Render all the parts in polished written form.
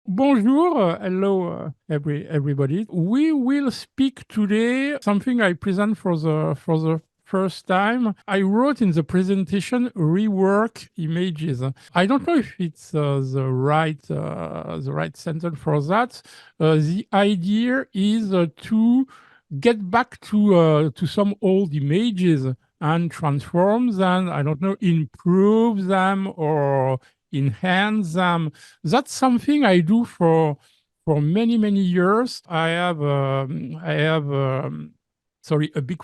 Bonjour, hello, everybody. We will speak today something I present for the first time. I wrote in the presentation rework images. I don't know if it's the right sentence for that. The idea is to get back to some old images and transform them. I don't know, improve them or enhance them. That's something I do for many years. I have sorry, a big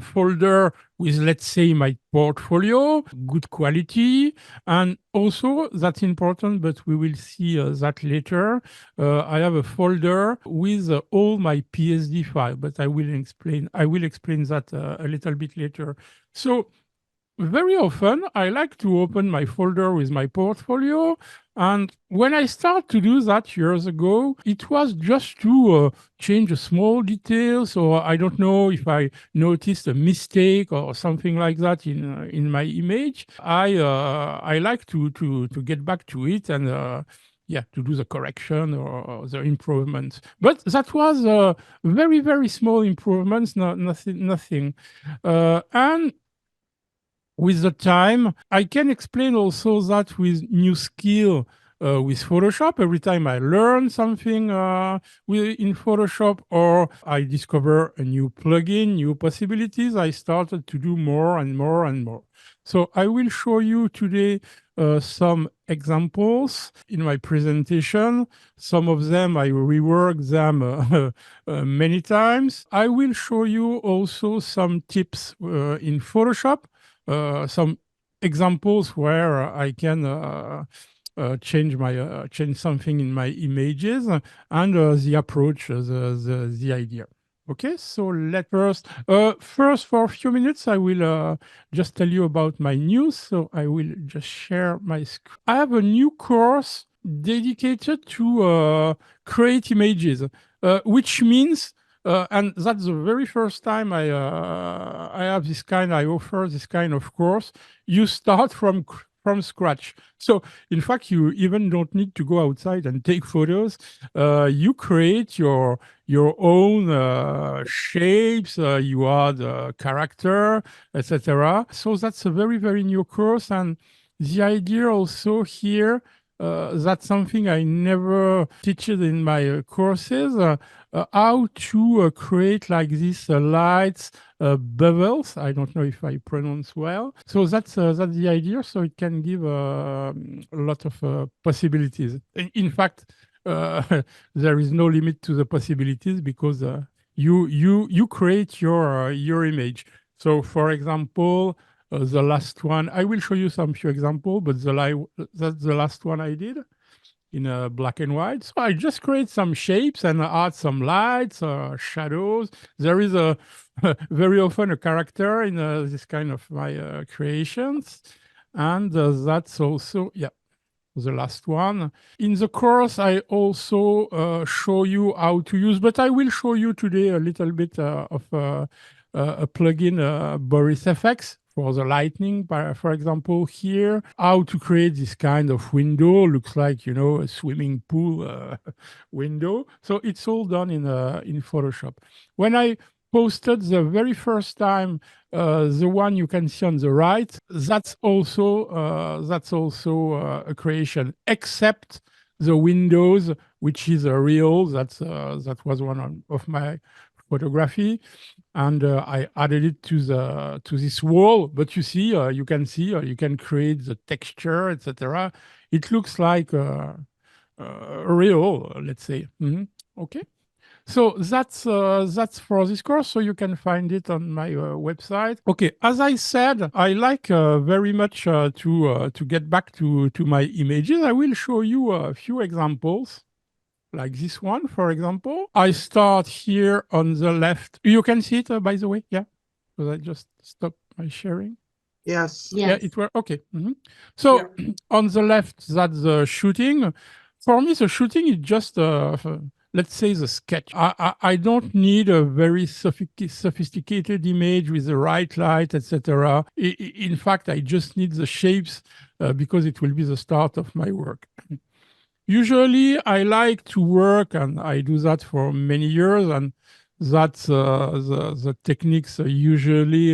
folder with, let's say, my portfolio, good quality, and also that's important, but we will see that later. I have a folder with all my PSD file, but I will explain that a little bit later. So very often, I like to open my folder with my portfolio. And when I started to do that years ago, it was just to change a small details, or I don't know if I noticed a mistake or something like that in my image. I like to get back to it and yeah, to do the correction or the improvements. But that was very small improvements, nothing. And with the time, I can explain also that with new skill with Photoshop. Every time I learn something in Photoshop or I discover a new plugin, new possibilities, I started to do more and more and more. So I will show you today some examples in my presentation. Some of them I reworked them many times. I will show you also some tips in Photoshop, some examples where I can change something in my images and the approach, the idea. Okay, so let first for a few minutes, I will just tell you about my news. So I will just share my screen. I have a new course dedicated to create images, which means and that's the very first time I offer this kind of course. You start from scratch. So in fact, you even don't need to go outside and take photos. You create your own shapes. You add character, etc. So that's a very new course, and the idea also here. That's something I never teach it in my courses. How to create like these lights, bubbles. I don't know if I pronounce well. So that's the idea. So it can give a lot of possibilities. In fact, there is no limit to the possibilities because you create your image. So, for example, the last one I will show you some few examples, but that's the last one I did in black and white. So I just create some shapes and add some lights, shadows. There is a very often a character in this kind of my creations, and that's also yeah the last one. In the course, I also show you how to use, but I will show you today a little bit of a plugin, Boris FX, for the lightning, for example, here, how to create this kind of window, looks like, you know, a swimming pool window. So it's all done in Photoshop. When I posted the very first time, the one you can see on the right, that's also a creation, except the windows, which is a real. That was one of my photography, and I added it to this wall. But you see, you can see, you can create the texture, etc. It looks like real, let's say. Okay. So that's for this course. So you can find it on my website. Okay, as I said, I like very much to get back to my images. I will show you a few examples, like this one, for example. I start here on the left. You can see it, by the way. Yeah, because I just stop my sharing. Yes. Yeah, it were okay. So on the left, that's the shooting. For me, the shooting is just let's say the sketch. I don't need a very sophisticated image with the right light, etc. In fact, I just need the shapes because it will be the start of my work. Usually, I like to work, and I do that for many years, and that's the techniques usually.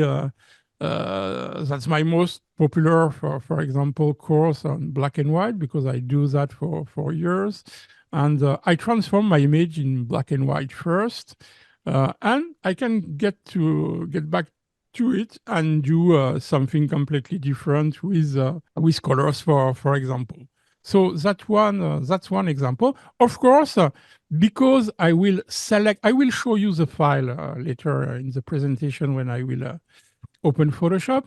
That's my most popular, for example, course on black and white because I do that for years, and I transform my image in black and white first, and I can get back to it and do something completely different with colors, for example. So that's one example. Of course, because I will select, I will show you the file later in the presentation when I will open Photoshop.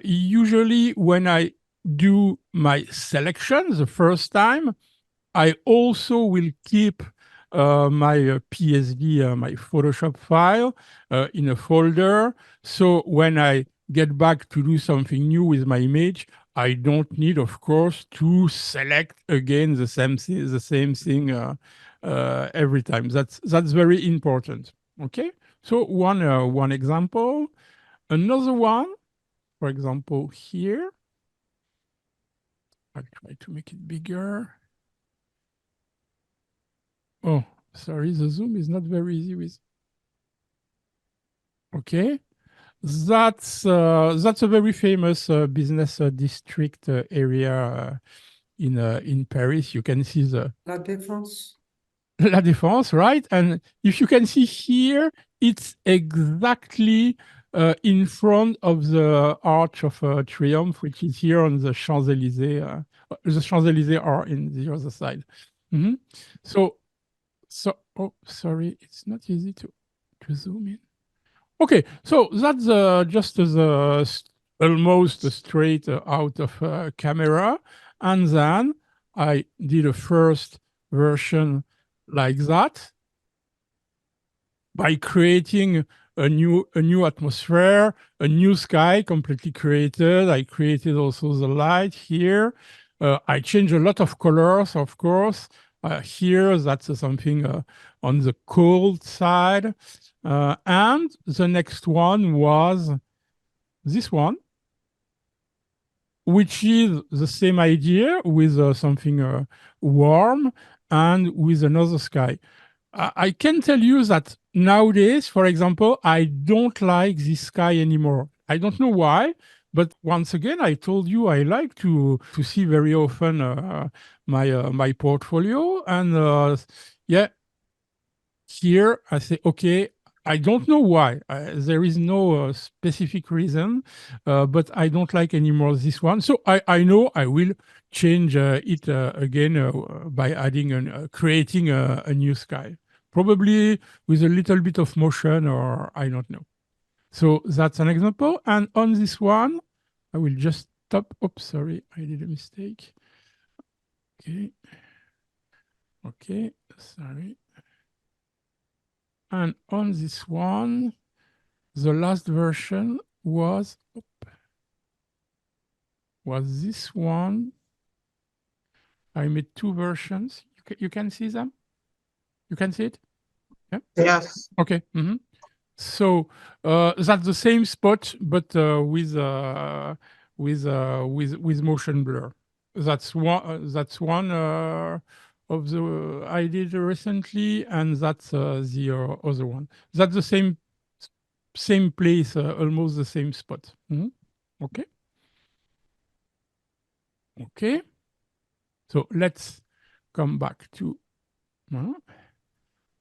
Usually, when I do my selection the first time, I also will keep my PSD, my Photoshop file in a folder. So when I get back to do something new with my image, I don't need, of course, to select again the same thing every time. That's very important. Okay. So one example. Another one, for example, here. I'll try to make it bigger. Oh, sorry, the zoom is not very easy with. Okay, that's a very famous business district area in Paris. You can see the La Défense. La Défense, right? And if you can see here, it's exactly in front of the Arch of Triumph, which is here on the Champs-Élysées. The Champs-Élysées are in the other side. Mhm. Oh, sorry, it's not easy to zoom in. Okay, so that's just almost straight out of camera. And then I did a first version like that by creating a new atmosphere, a new sky completely created. I created also the light here. I changed a lot of colors, of course. Here, that's something on the cold side. And the next one was this one, which is the same idea with something warm and with another sky. I can tell you that nowadays, for example, I don't like this sky anymore. I don't know why, but once again, I told you I like to see very often my portfolio, and yeah, here I say okay. I don't know why. There is no specific reason, but I don't like anymore this one. So I know I will change it again by adding creating a new sky, probably with a little bit of motion, or I don't know. So that's an example. And on this one, I will just stop. Oops, sorry, I did a mistake. Okay. Okay, sorry. And on this one, the last version was this one. I made two versions. You can see them? You can see it? Yeah? Yes. Okay. So that's the same spot, but with motion blur. That's one of the I did recently, and that's the other one. That's the same place, almost the same spot. Okay. Okay. So let's come back to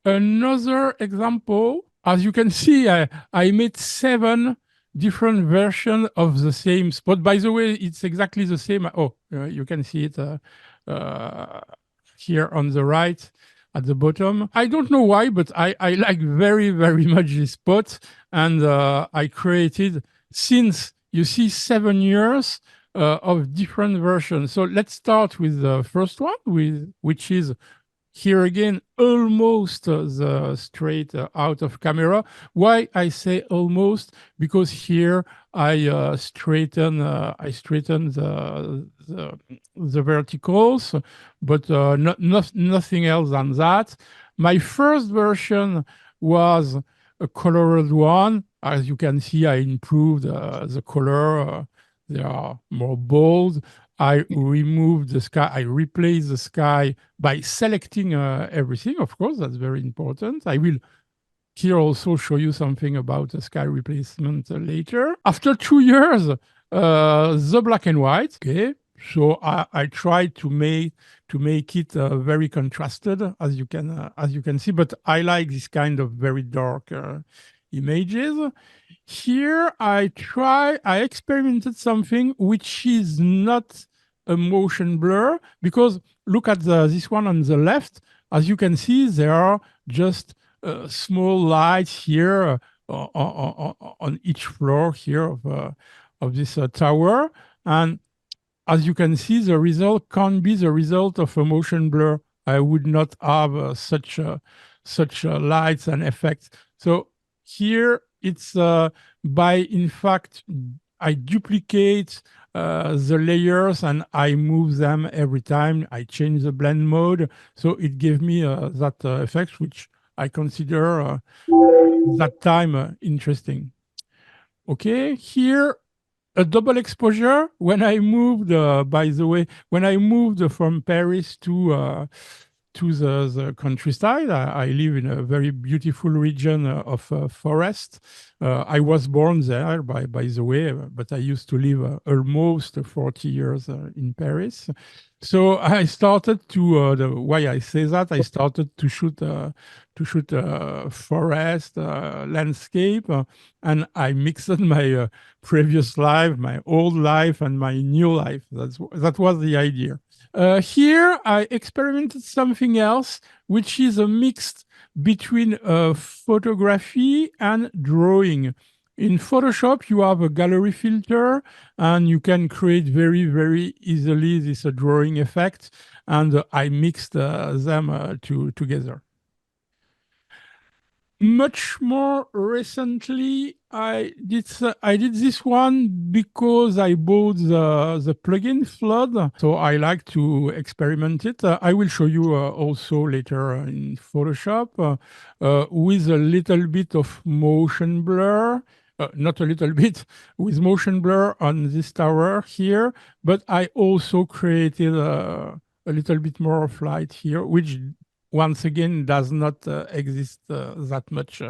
another example. As you can see, I made 7 different versions of the same spot. By the way, it's exactly the same. Oh, you can see it here on the right at the bottom. I don't know why, but I like very, very much this spot. And I created, since you see 7 years of different versions. So let's start with the first one, which is here again, almost the straight out of camera. Why I say almost? Because here I straighten the verticals, but nothing else than that. My first version was a colored one. As you can see, I improved the color. They are more bold. I remove the sky, I replace the sky by selecting everything. Of course, that's very important. I will here also show you something about the sky replacement later. After 2 years, the black and white, okay. So I try to make it very contrasted, as you can see. But I like this kind of very dark images. Here I experimented something which is not a motion blur, because look at this one on the left. As you can see, there are just small lights here on each floor here of this tower. And as you can see, the result can't be the result of a motion blur. I would not have such lights and effects. So here it's by, in fact, I duplicate the layers and I move them every time. I change the blend mode. So it gave me that effect, which I consider that time interesting. Okay, here a double exposure. When I moved, by the way, when I moved from Paris to the countryside, I live in a very beautiful region of forest. I was born there, by the way, but I used to live almost 40 years in Paris. So I started to, why I say that, I started to shoot forest landscape, and I mixed my previous life, my old life, and my new life. That was the idea. Here I experimented something else, which is a mix between photography and drawing. In Photoshop, you have a gallery filter, and you can create very, very easily this drawing effect. And I mixed them together. Much more recently, I did this one because I bought the plugin Flood, so I like to experiment it. I will show you also later in Photoshop with a little bit of motion blur. Not a little bit, with motion blur on this tower here, but I also created a little bit more of light here, which once again does not exist that much,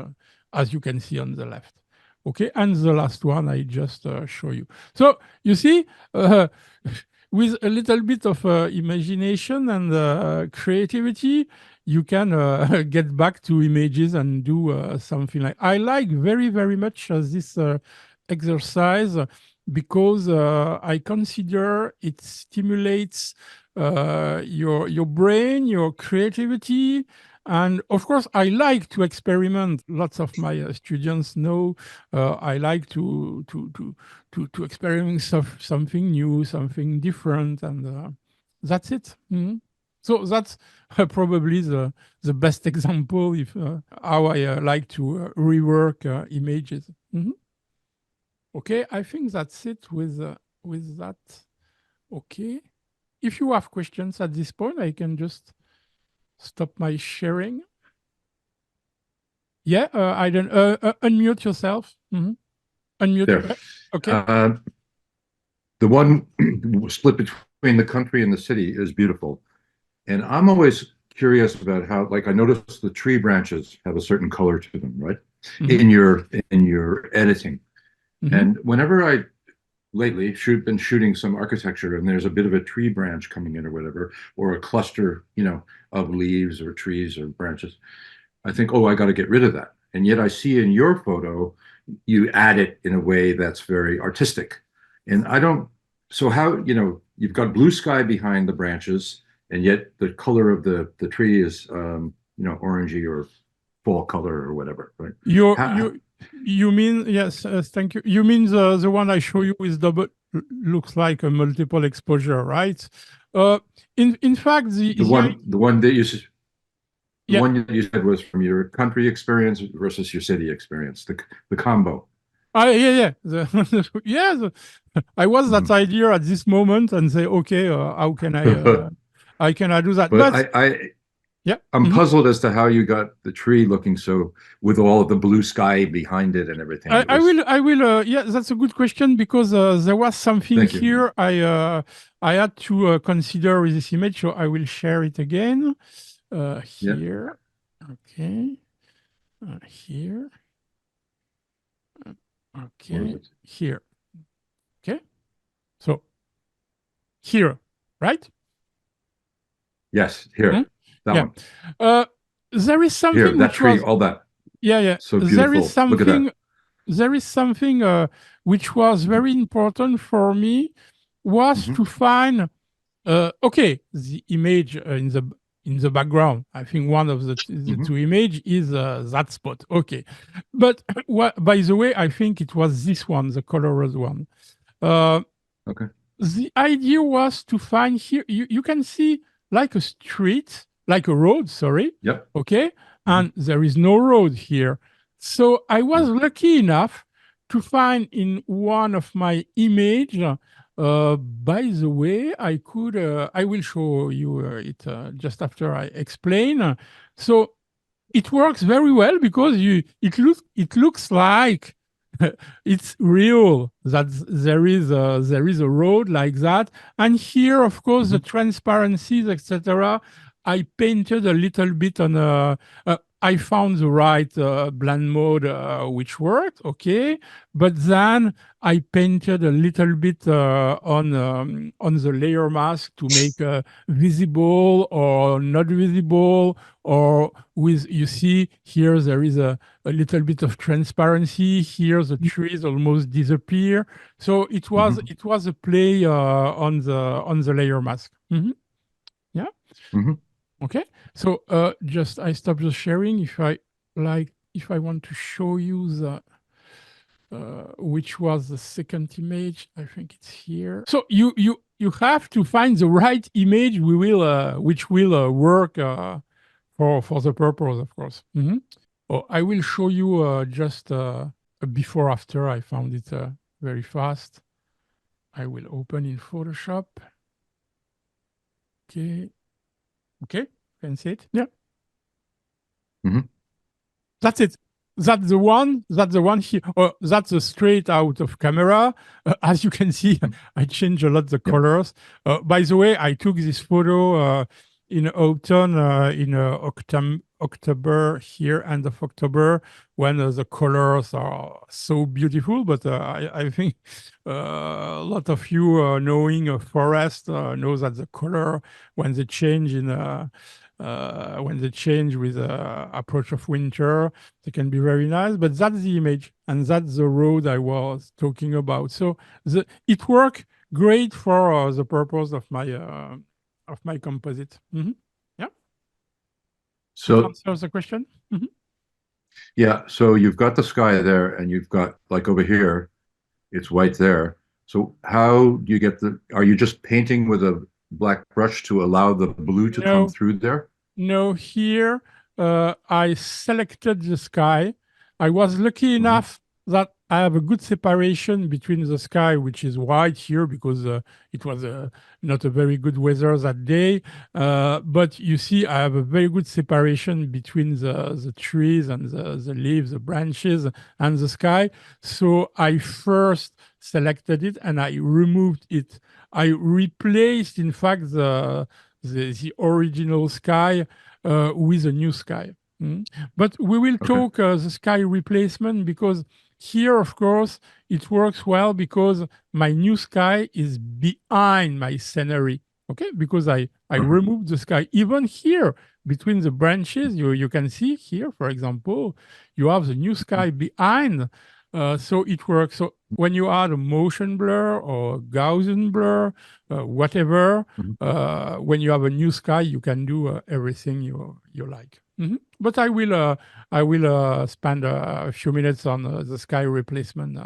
as you can see on the left. Okay, and the last one I just show you. So you see, with a little bit of imagination and creativity, you can get back to images and do something like. I like very, very much this exercise because I consider it stimulates your brain, your creativity. And of course, I like to experiment. Lots of my students know I like to experiment something new, something different, and that's it. So that's probably the best example if how I like to rework images. Okay, I think that's it with that. Okay. If you have questions at this point, I can just stop my sharing. Yeah, I don't unmute yourself. Unmute. There. Okay. The one split between the country and the city is beautiful. And I'm always curious about how, like, I noticed the tree branches have a certain color to them, right? In your editing. And whenever I lately been shooting some architecture and there's a bit of a tree branch coming in or whatever, or a cluster, of leaves or trees or branches, I think, oh, I got to get rid of that. And yet I see in your photo, you add it in a way that's very artistic. And I don't, so how, you've got blue sky behind the branches, and yet the color of the tree is, orangey or fall color or whatever, right? You mean, yes, thank you. You mean the one I show you is double, looks like a multiple exposure, right? In fact, the one that you the one that you said was from your country experience versus your city experience, the combo. Yeah. I was that idea at this moment and say, okay, how can I do that? But Yeah. I'm puzzled as to how you got the tree looking so with all of the blue sky behind it and everything. It was, I will, yeah, that's a good question because there was something thank you. here I had to consider with this image, so I will share it again. Yeah. Here, okay, here, Where is okay, it? here, okay. So here, right? Yes, Mhm. here. That Yeah. one. Uh, there is Here, something that which tree, was, all that. yeah, yeah. So beautiful. Look at that. There is something which was very important for me was Hmm. to find okay, the image in the background. I think one of the Hmm. two image is that spot. Okay, but by the way, I think it was this one, the colored one. Uh, Okay. the idea was to find here. You can see like a street, like a road. Sorry. Yep. Okay, Hmm. and there is no road here. So I was No. lucky enough to find in one of my image by the way, I could. I will show you it just after I explain. So it works very well because it looks like it's real that there is a road like that, and here of course the Hmm. transparencies etc. I painted a little bit on I found the right blend mode which worked okay, but then I painted a little bit on the layer mask to make visible or not visible, or with you see here there is a little bit of transparency here, the trees almost disappear, so Hmm. it was a play on the layer mask. Yeah. Hmm. Okay, so just I stop the sharing if I like, if I want to show you the which was the second image. I think it's here. So you have to find the right image we will which will work for the purpose, of course. Oh, I will show you just a before after. I found it very fast. I will open in Photoshop. Okay, okay, can see it. Yeah. Hmm. That's it. That's the one. That's the one here. Or that's a straight out of camera. As you can see, I changed a lot the Yep. colors. By the way, I took this photo in autumn, in October here, end of October, when the colors are so beautiful. But I think a lot of you knowing a forest know that the color when they change in. When they change with the approach of winter, they can be very nice. But that's the image, and that's the road I was talking about. So it worked great for the purpose of my composite. Yeah, it So answers the question. Mhm. yeah, so you've got the sky there, and you've got like over here, it's white there. So how do you get the? Are you just painting with a black brush to allow the blue to come No, through there? no, here I selected the sky. I was lucky Hmm. enough that I have a good separation between the sky, which is white here because it was not a very good weather that day. But you see, I have a very good separation between the trees and the leaves, the branches, and the sky. So I first selected it and I removed it. I replaced, in fact, the original sky with a new sky. But we will Okay. talk the sky replacement because here, of course, it works well because my new sky is behind my scenery. Okay, because I Okay. removed the sky. Even here, between the branches, you can see here, for example, you have the new sky behind. So it works. So when you add a motion blur or Gaussian blur, whatever, Mhm. when you have a new sky, you can do everything you like. But I will spend a few minutes on the sky replacement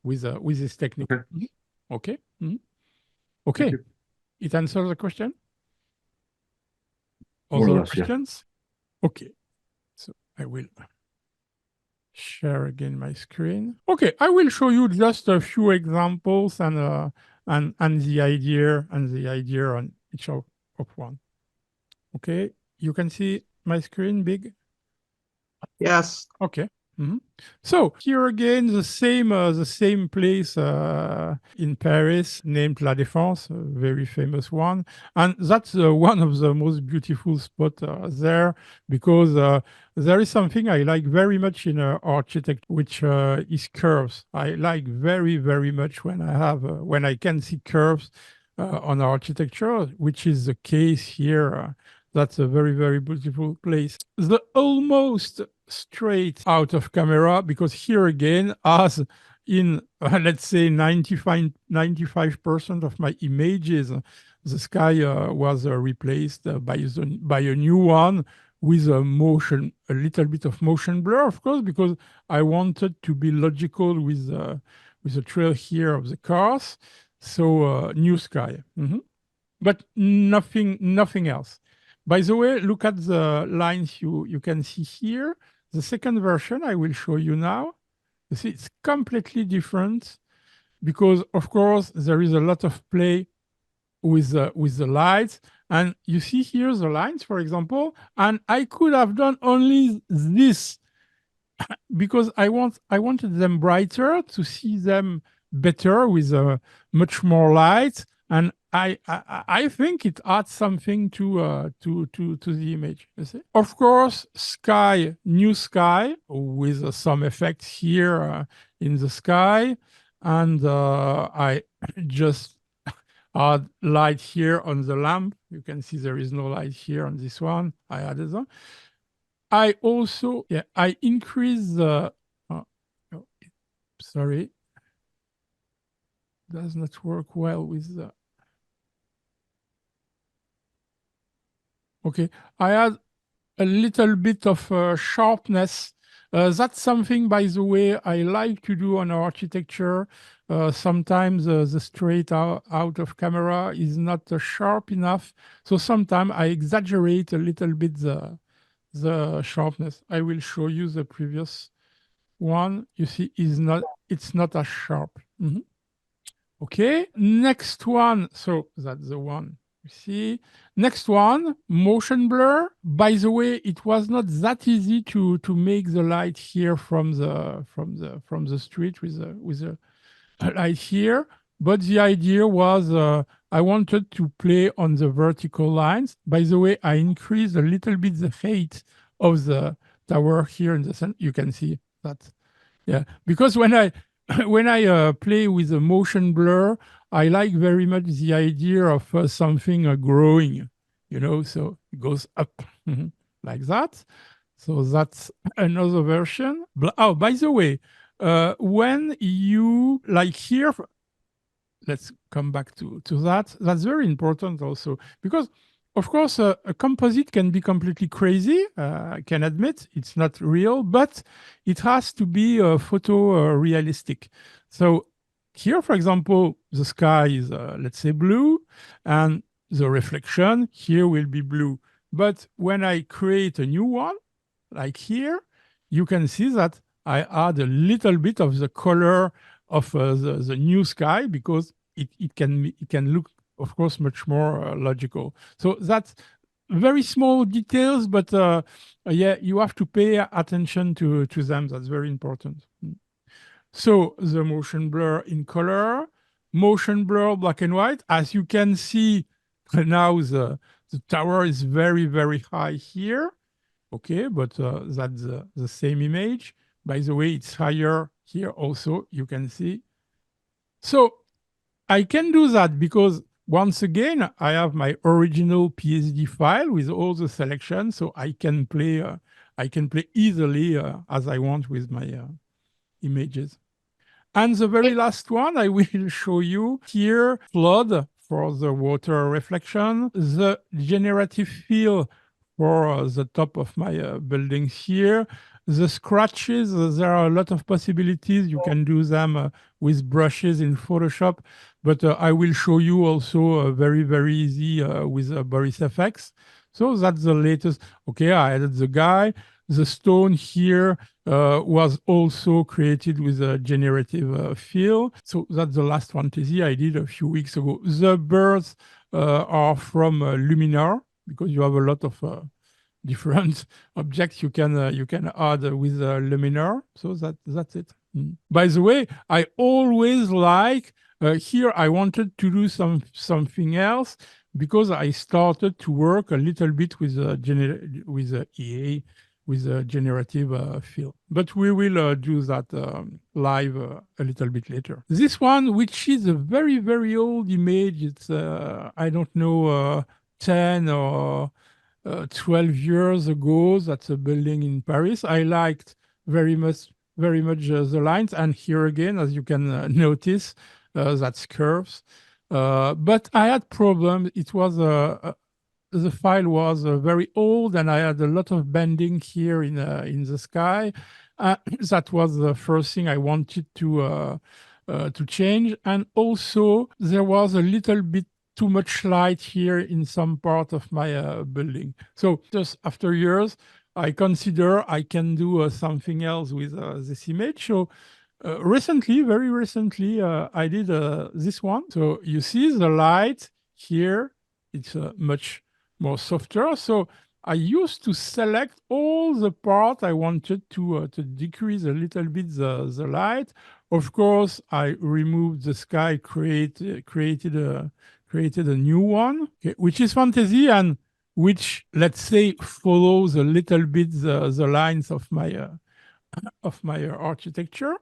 with this technique. Okay. Okay. Thank Okay. you. It answers the question. More or Other less, yeah. questions? Okay. So I will share again my screen. Okay, I will show you just a few examples and the idea on each of one. Okay. You can see my screen big? Yes. Okay. Mhm. So here again, the same place in Paris named La Défense, a very famous one, and that's one of the most beautiful spots there because there is something I like very much in architecture, which is curves. I like very much when I have when I can see curves on architecture, which is the case here. That's a very beautiful place. The almost straight out of camera, because here again, as in let's say 95% of my images, the sky was replaced by a new one with a little bit of motion blur, of course, because I wanted to be logical with the trail here of the cars. So new sky. But nothing else. By the way, look at the lines you can see here. The second version I will show you now. You see, it's completely different because, of course, there is a lot of play with the lights. And you see here the lines, for example, and I could have done only this because I wanted them brighter to see them better with much more light, and I think it adds something to the image. You see? Of course, new sky with some effects here in the sky, and I just add light here on the lamp. You can see there is no light here on this one. I added them. I also, yeah, I increase the, oh, oh, sorry, does not work well with the, okay. I add a little bit of sharpness. That's something, by the way, I like to do on architecture. Sometimes the straight out of camera is not sharp enough. So sometimes I exaggerate a little bit the sharpness. I will show you the previous one. You see, it's not as sharp. Okay, next one. So that's the one you see. Next one, motion blur. By the way, it was not that easy to make the light here from the street with the light here. But the idea was I wanted to play on the vertical lines. By the way, I increased a little bit the height of the tower here in the center. You can see that. Yeah, because when I when I play with the motion blur, I like very much the idea of something growing, so it goes up like that. So that's another version. Oh, by the way, when you like here, let's come back to that. That's very important also because, of course, a composite can be completely crazy. I can admit it's not real, but it has to be photo realistic. So here, for example, the sky is, let's say, blue, and the reflection here will be blue. But when I create a new one, like here, you can see that I add a little bit of the color of the new sky because it can look, of course, much more logical. So that's very small details, but yeah, you have to pay attention to them. That's very important. So the motion blur in color, motion blur black and white. As you can see, now the tower is very high here. Okay, but that's the same image. By the way, it's higher here also, you can see. So I can do that because once again, I have my original PSD file with all the selections, so I can play easily as I want with my images. And the very last one I will show you here, flood for the water reflection, the generative fill for the top of my building here. The scratches, there are a lot of possibilities. You can do them with brushes in Photoshop, but I will show you also very easy with Boris FX. So that's the latest. Okay, I added the guy. The stone here was also created with a generative fill. So that's the last fantasy I did a few weeks ago. The birds are from Luminar because you have a lot of different objects you can add with luminaire. So that's it. By the way, I always like here. I wanted to do something else because I started to work a little bit with EA, with a generative field. But we will do that live a little bit later. This one, which is a very, very old image, it's, I don't know, 10 or 12 years ago. That's a building in Paris. I liked very much the lines. And here again, as you can notice, that's curves. But I had problems. It was the file was very old, and I had a lot of bending here in the sky. That was the first thing I wanted to change, and also there was a little bit too much light here in some part of my building. So just after years, I consider I can do something else with this image. So recently, very recently, I did this one. So you see the light here, it's much more softer. So I used to select all the part I wanted to decrease a little bit the light. Of course, I removed the sky, created a new one, okay, which is fantasy and which, let's say, follows a little bit the lines of my architecture.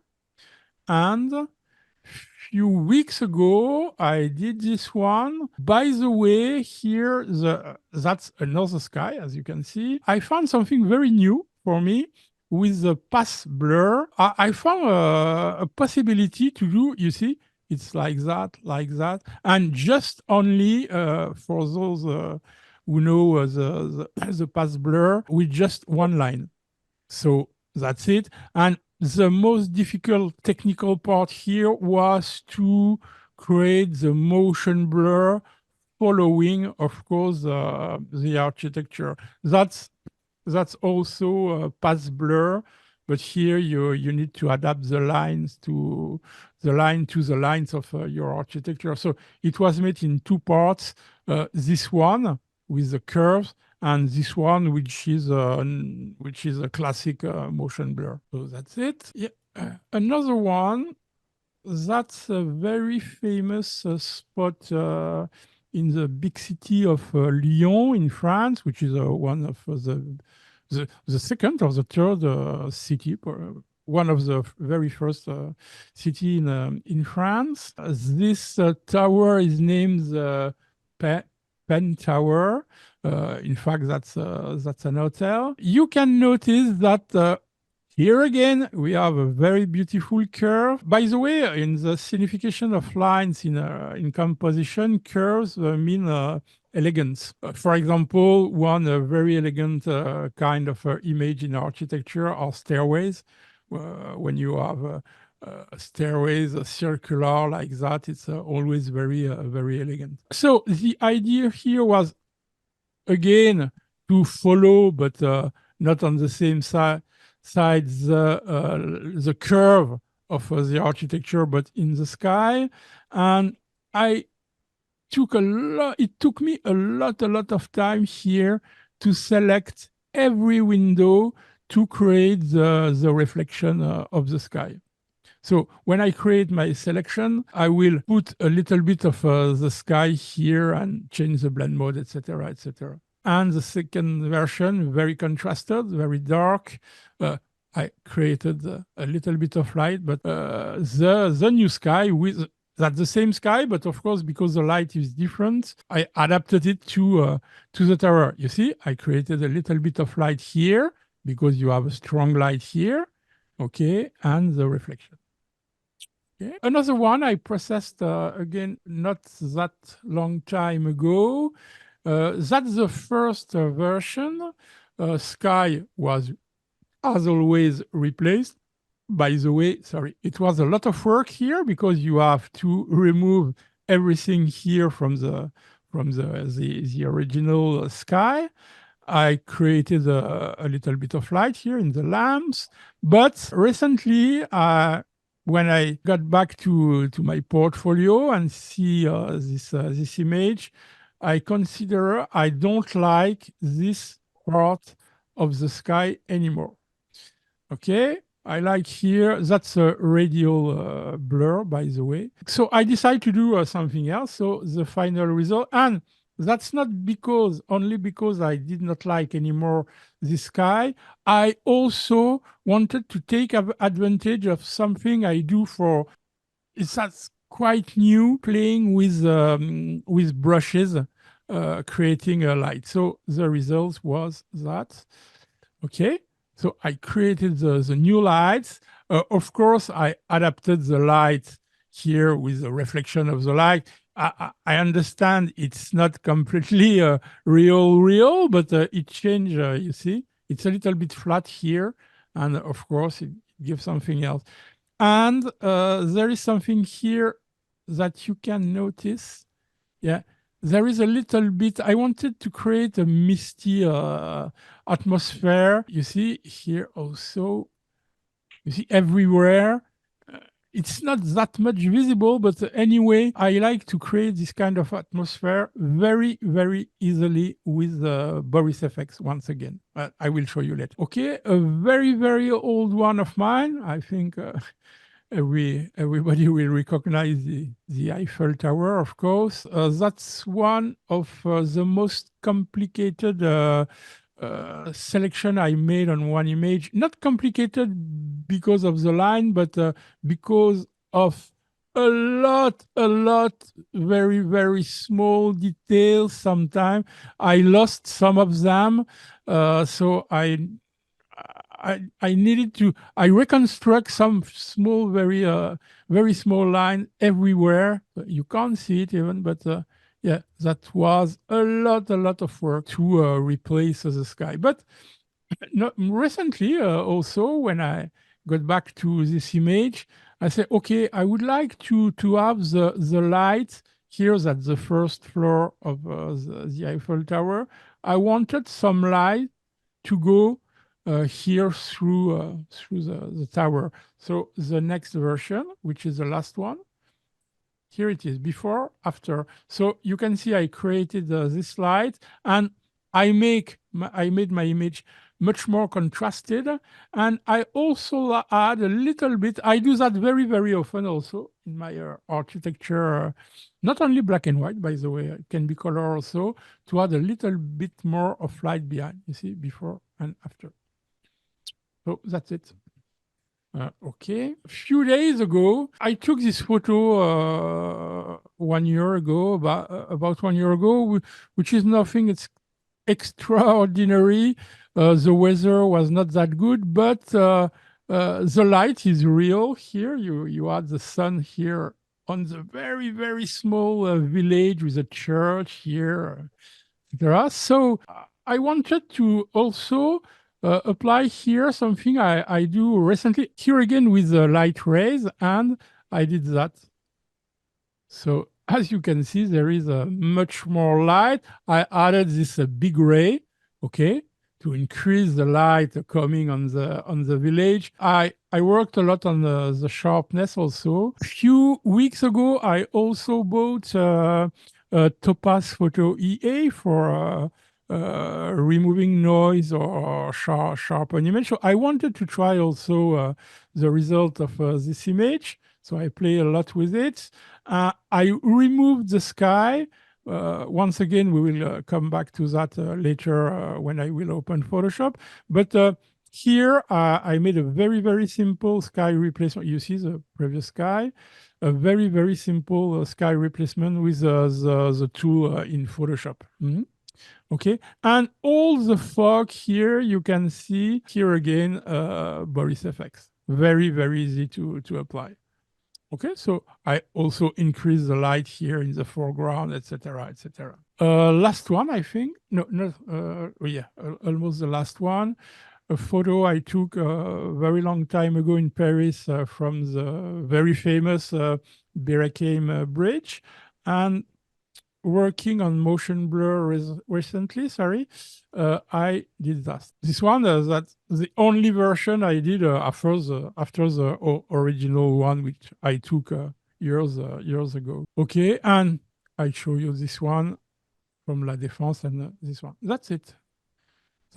And few weeks ago, I did this one. By the way, here, that's another sky, as you can see. I found something very new for me with the path blur. I found a possibility to do, you see, it's like that. And just only for those who know the path blur with just one line. So that's it. And the most difficult technical part here was to create the motion blur following, of course, the architecture. That's also a path blur, but here you need to adapt the lines to the lines of your architecture. So it was made in two parts. This one with the curves, and this one which is a classic motion blur. So that's it. Yeah. Another one, that's a very famous spot in the big city of Lyon in France, which is one of the second or the third city, one of the very first city in France. This tower is named the Penn Tower. In fact, that's an hotel. You can notice that here again, we have a very beautiful curve. By the way, in the signification of lines in composition, curves mean elegance. For example, one very elegant kind of image in architecture are stairways. When you have stairways circular like that, it's always very elegant. So the idea here was, again, to follow, but not on the same side the curve of the architecture, but in the sky. And it took me a lot of time here to select every window to create the reflection of the sky. So when I create my selection, I will put a little bit of the sky here and change the blend mode, etc., etc. And the second version, very contrasted, very dark. I created a little bit of light, but the new sky that's the same sky, but of course, because the light is different, I adapted it to the tower. You see, I created a little bit of light here because you have a strong light here, okay, and the reflection. Okay. Another one I processed again not that long time ago. That's the first version. Sky was, as always, replaced. By the way, sorry, it was a lot of work here because you have to remove everything here from the original sky. I created a little bit of light here in the lamps, but recently, when I got back to my portfolio and see this image, I consider I don't like this part of the sky anymore. Okay, I like here, that's a radial blur, by the way. So I decided to do something else. So the final result, and that's not because, only because I did not like anymore the sky. I also wanted to take advantage of something I do for, that's quite new, playing with brushes, creating a light. So the result was that. Okay, so I created the new lights. Of course, I adapted the light here with the reflection of the light. I understand it's not completely real, but it changed, you see. It's a little bit flat here, and of course, it gives something else. And there is something here that you can notice. Yeah, there is a little bit, I wanted to create a misty atmosphere. You see here also, you see everywhere. It's not that much visible, but anyway, I like to create this kind of atmosphere very, very easily with Boris effects once again. I will show you later. Okay, a very, very old one of mine. I think everybody will recognize the Eiffel Tower, of course. That's one of the most complicated selection I made on one image. Not complicated because of the line, but because of a lot, very, very small details. Sometimes I lost some of them. So I needed to, I reconstruct some small, very small line everywhere. You can't see it even, but yeah, that was a lot of work to replace the sky. But no, recently, also, when I got back to this image, I said, okay, I would like to have the light here at the first floor of the Eiffel Tower. I wanted some light to go here through the tower. So the next version, which is the last one, here it is, before, after. So you can see I created this slide, and I made my image much more contrasted, and I also add a little bit. I do that very, very often also in my architecture, not only black and white, by the way, it can be color also, to add a little bit more of light behind, you see, before and after. So that's it. Okay. A few days ago, I took this photo 1 year ago, about 1 year ago, which is nothing. It's extraordinary. The weather was not that good, but the light is real here. You had the sun here on the very, very small village with a church here. So I wanted to also apply here something I do recently, here again with the light rays, and I did that. So as you can see, there is a much more light. I added this big ray, okay, to increase the light coming on the village. I worked a lot on the sharpness also. A few weeks ago, I also bought a Topaz Photo EA for removing noise or sharp an image. So I wanted to try also the result of this image. So I play a lot with it. I removed the sky. Once again, we will come back to that later when I will open Photoshop. But here, I made a very, very simple sky replacement. You see the previous sky, a very, very simple sky replacement with the tool in Photoshop. Okay, and all the fog here, you can see here again, Boris effects. Very, very easy to apply. Okay, so I also increase the light here in the foreground, etc., etc. Last one, I think. No, not. Yeah, almost the last one. A photo I took a very long time ago in Paris from the very famous Birakeim Bridge, and working on motion blur recently, sorry, I did that. This one, that's the only version I did after the original one, which I took years ago. Okay, and I show you this one from La Défense and this one. That's it.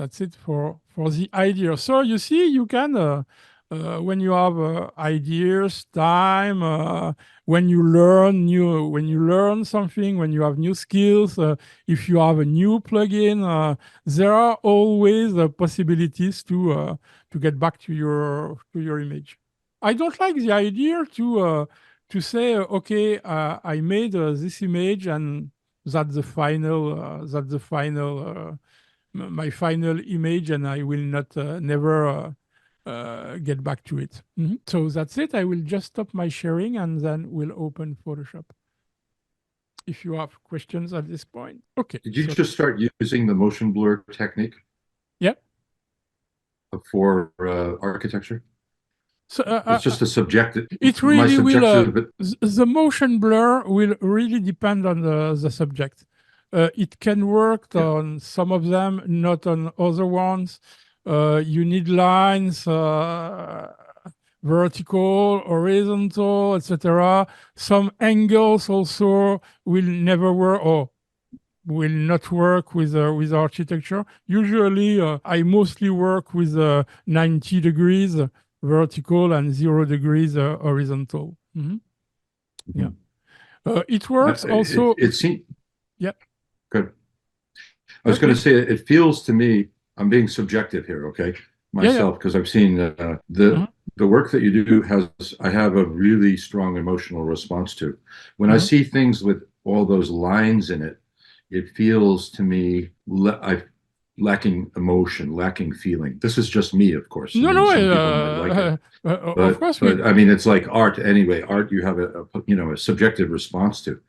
That's it for the idea. So you see, you can when you have ideas, time, when you learn something, when you have new skills, if you have a new plugin, there are always possibilities to get back to your image. I don't like the idea to say, okay, I made this image and that's the final my final image, and I will not never get back to it. So that's it. I will just stop my sharing and then we'll open Photoshop. If you have questions at this point. Okay. Did you just start using the motion blur technique? Yeah. For architecture? So, it's just a subjective. It really will. The motion blur will really depend on the subject. It can work on some of them, not on other ones. You need lines, vertical, horizontal, etc. Some angles also will never work or will not work with architecture. Usually, I mostly work with 90 degrees vertical and 0 degrees horizontal. Yeah. It works also. It seems. Yeah. Good. I was going to say, it feels to me, I'm being subjective here, okay, myself, because I've seen the work that you do I have a really strong emotional response to. When I see things with all those lines in it, it feels to me lacking emotion, lacking feeling. This is just me, of course. No, some people might like it. Of course. But I mean, it's like art anyway. Art, you have a subjective response to.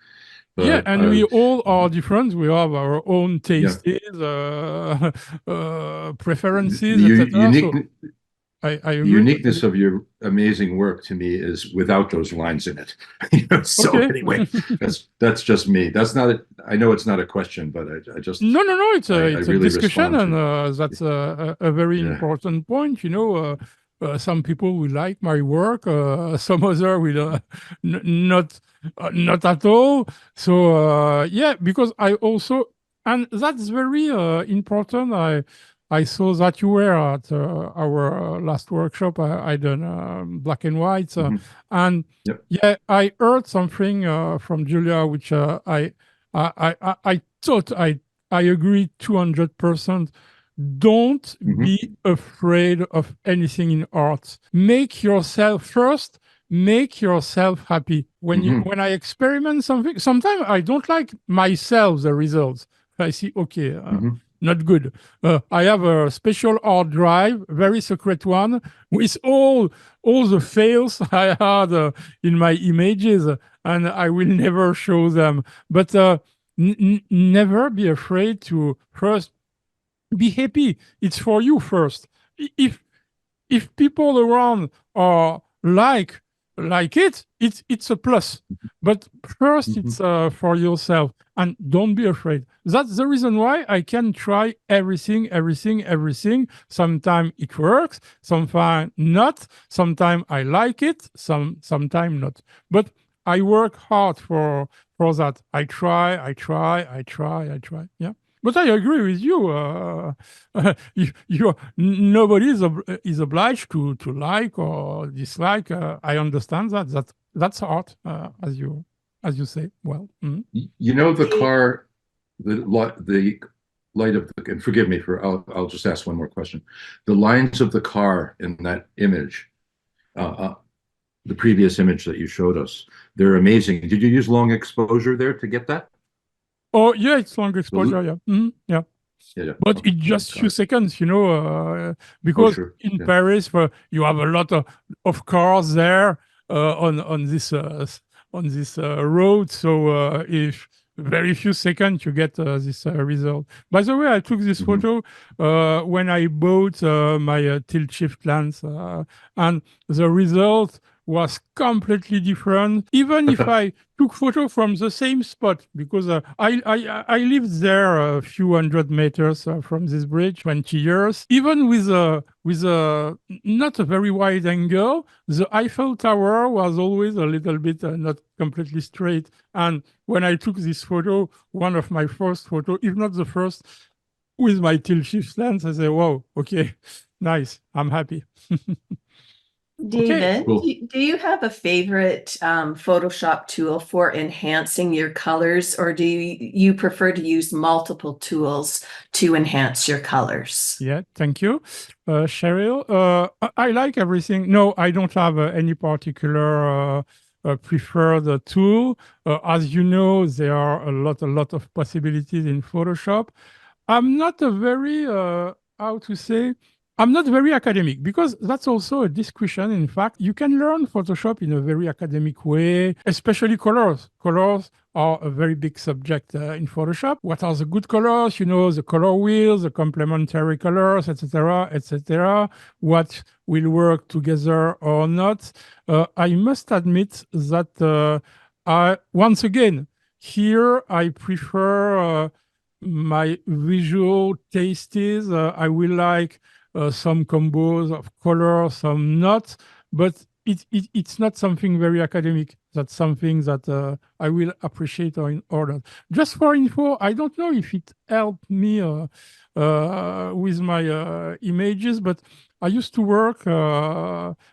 But, and we all are different. We have our own tastes, preferences, etc. I agree. The uniqueness of your amazing work to me is without those lines in it. So anyway, that's just me. That's not it. I know it's not a question, but I just no. It's a really discussion, and that's a very important point. Some people will like my work, some other will not at all. So because I also, and that's very important. I saw that you were at our last workshop. I done black and white, and I heard something from Julia, which I thought I agree 200%. Don't be afraid of anything in art. Make yourself happy. When I experiment something, sometimes I don't like myself the results. I see, okay, not good. I have a special hard drive, very secret one, with all the fails I had in my images, and I will never show them. But never be afraid to first be happy. It's for you first. If people around are like it, it's a plus. But first, it's for yourself, and don't be afraid. That's the reason why I can try everything. Sometimes it works, sometimes not. Sometimes I like it, sometimes not. But I work hard for that. I try. Yeah. But I agree with you. Nobody is obliged to like or dislike. I understand that. That's art, as you say. Well, the car, the light of the, and forgive me for, I'll just ask one more question. The lines of the car in that image, the previous image that you showed us, they're amazing. Did you use long exposure there to get that? Oh, yeah, it's long exposure, yeah. But it's just few seconds, because in Paris, you have a lot of cars there on this road. So if very few seconds, you get this result. By the way, I took this photo when I bought my tilt shift lens, and the result was completely different. Even if I took photo from the same spot, because I lived there a few hundred meters from this bridge, 20 years. Even with a not a very wide angle, the Eiffel Tower was always a little bit not completely straight. And when I took this photo, one of my first photo, if not the first, with my tilt shift lens, I say, whoa, okay, nice. I'm happy. Okay. David, Cool. do you have a favorite Photoshop tool for enhancing your colors, or do you prefer to use multiple tools to enhance your colors? Yeah, thank you. Cheryl, I like everything. No, I don't have any particular preferred tool. As you know, there are a lot of possibilities in Photoshop. I'm not a very, how to say, I'm not very academic because that's also a discussion. In fact, you can learn Photoshop in a very academic way, especially colors. Colors are a very big subject in Photoshop. What are the good colors? You know, the color wheels, the complementary colors, etc., etc. What will work together or not? I must admit that once again, here I prefer my visual taste is. I will like some combos of color, some not, but it's not something very academic. That's something that I will appreciate or order. Just for info, I don't know if it helped me with my images, but I used to work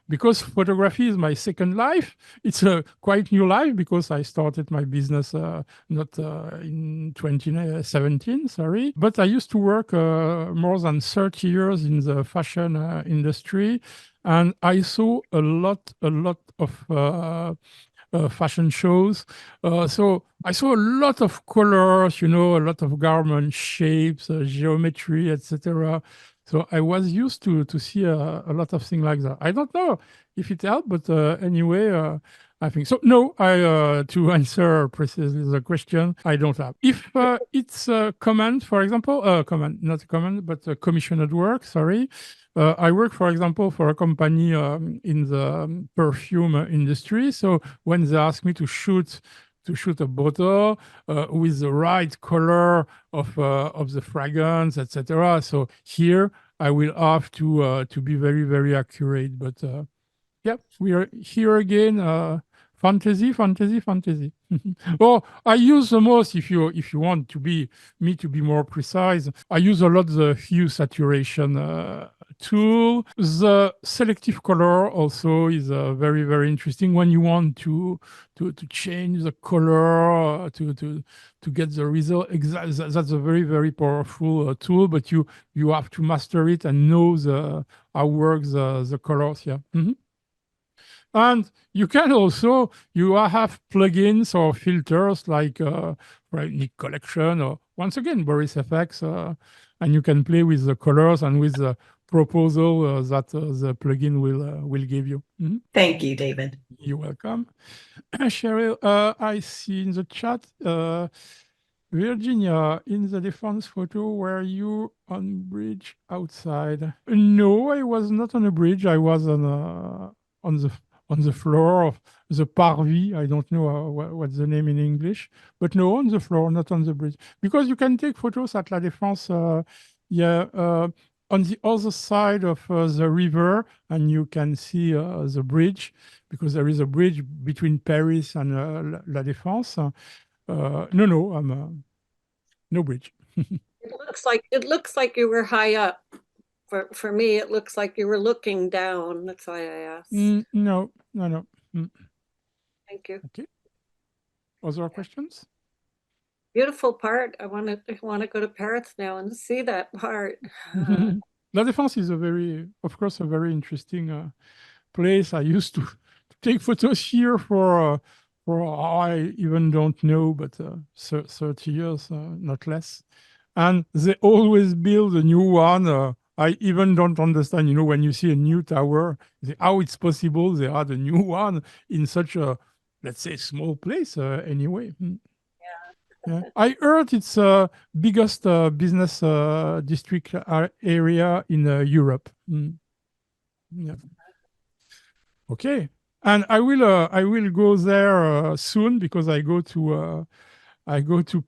because photography is my second life. It's a quite new life because I started my business not in 2017, sorry. But I used to work more than 30 years in the fashion industry, and I saw a lot of fashion shows. So I saw a lot of colors, you know, a lot of garment shapes, geometry, etc. So I was used to see a lot of things like that. I don't know if it helped, but anyway, I think so. No, I to answer precisely the question, I don't have. If it's a command, for example, command, not a command, but a commissioned work. Sorry, I work, for example, for a company in the perfume industry. So when they ask me to shoot a bottle with the right color of the fragrance, etc. So here I will have to be very accurate. But yeah, we are here again. Fantasy, fantasy, fantasy. Well, I use the most, if you want to be me to be more precise, I use a lot the hue saturation tool. The selective color also is very interesting when you want to change the color to get the result. That's a very powerful tool, but you have to master it and know how works the colors. Yeah. And you can also, you have plugins or filters like Nick Collection or once again, Boris FX, and you can play with the colors and with the proposal that the plugin will give you. Thank you, David. You're welcome. Cheryl, I see in the chat, Virginia, in the defense photo, were you on bridge outside? No, I was not on a bridge. I was on the floor of the parvis. I don't know what's the name in English, but no, on the floor, not on the bridge. Because you can take photos at La Défense, on the other side of the river, and you can see the bridge, because there is a bridge between Paris and La Défense. No, I'm no bridge. It looks like you were high up. For me, it looks like you were looking down. That's why I asked. No. Thank you. Okay. Other questions? Beautiful part. I want to go to Paris now and see that part. La Défense is of course, a very interesting place. I used to take photos here for I even don't know, but 30 years, not less. And they always build a new one. I even don't understand, when you see a new tower, how it's possible they had a new one in such a, let's say, small place anyway. Yeah. I heard it's biggest business district area in Europe. Yeah. Okay. And I will go there soon because I go to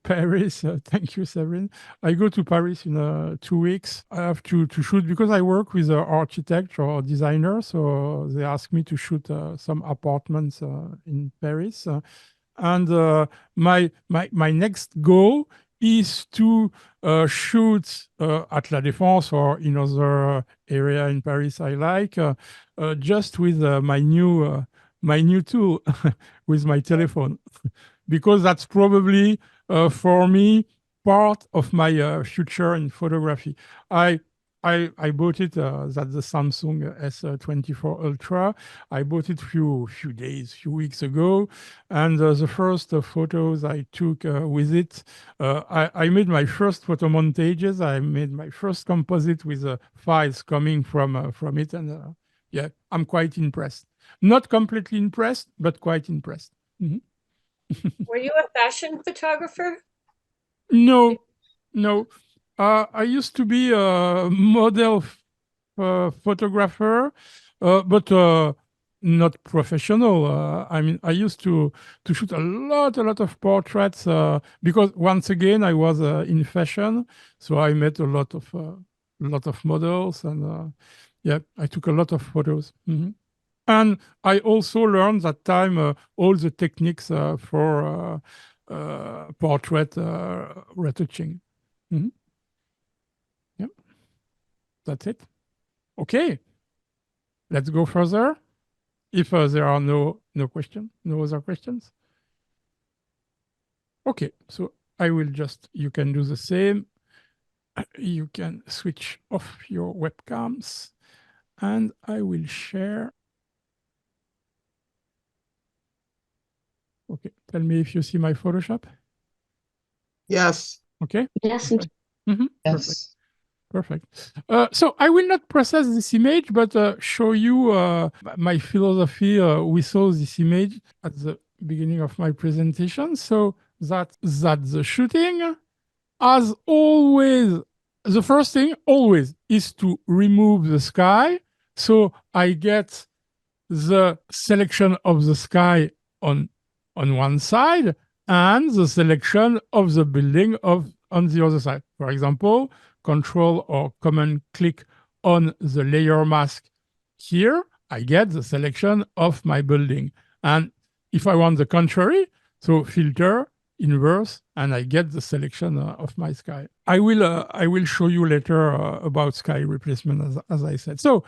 Paris. Thank you, Severin. I go to Paris in 2 weeks. I have to shoot because I work with an architect or designer. So they ask me to shoot some apartments in Paris. And my next goal is to shoot at La Défense or in other area in Paris I like, just with my new tool with my telephone, because that's probably for me part of my future in photography. I bought it. That's the Samsung S24 Ultra. I bought it few weeks ago, and the first photos I took with it, I made my first photo montages. I made my first composite with files coming from it, and yeah, I'm quite impressed. Not completely impressed, but quite impressed. Mhm. Were you a fashion photographer? No, no. I used to be a model photographer, but not professional. I mean, I used to shoot a lot of portraits because once again I was in fashion, so I met a lot of models, and yeah, I took a lot of photos. Mhm. And I also learned that time all the techniques for portrait retouching. Mhm. Yep, that's it. Okay, let's go further. If there are no other questions. Okay, so I will just, you can do the same. You can switch off your webcams, and I will share. Okay, tell me if you see my Photoshop. Yes. Okay. Yes. Perfect. Mhm, perfect. Yes. Perfect. So I will not process this image, but show you my philosophy. We saw this image at the beginning of my presentation. So that's the shooting. As always, the first thing always is to remove the sky. So I get the selection of the sky on one side and the selection of the building on the other side. For example, control or command click on the layer mask here, I get the selection of my building. And if I want the contrary, so filter, inverse, and I get the selection of my sky. I will show you later about sky replacement, as I said. So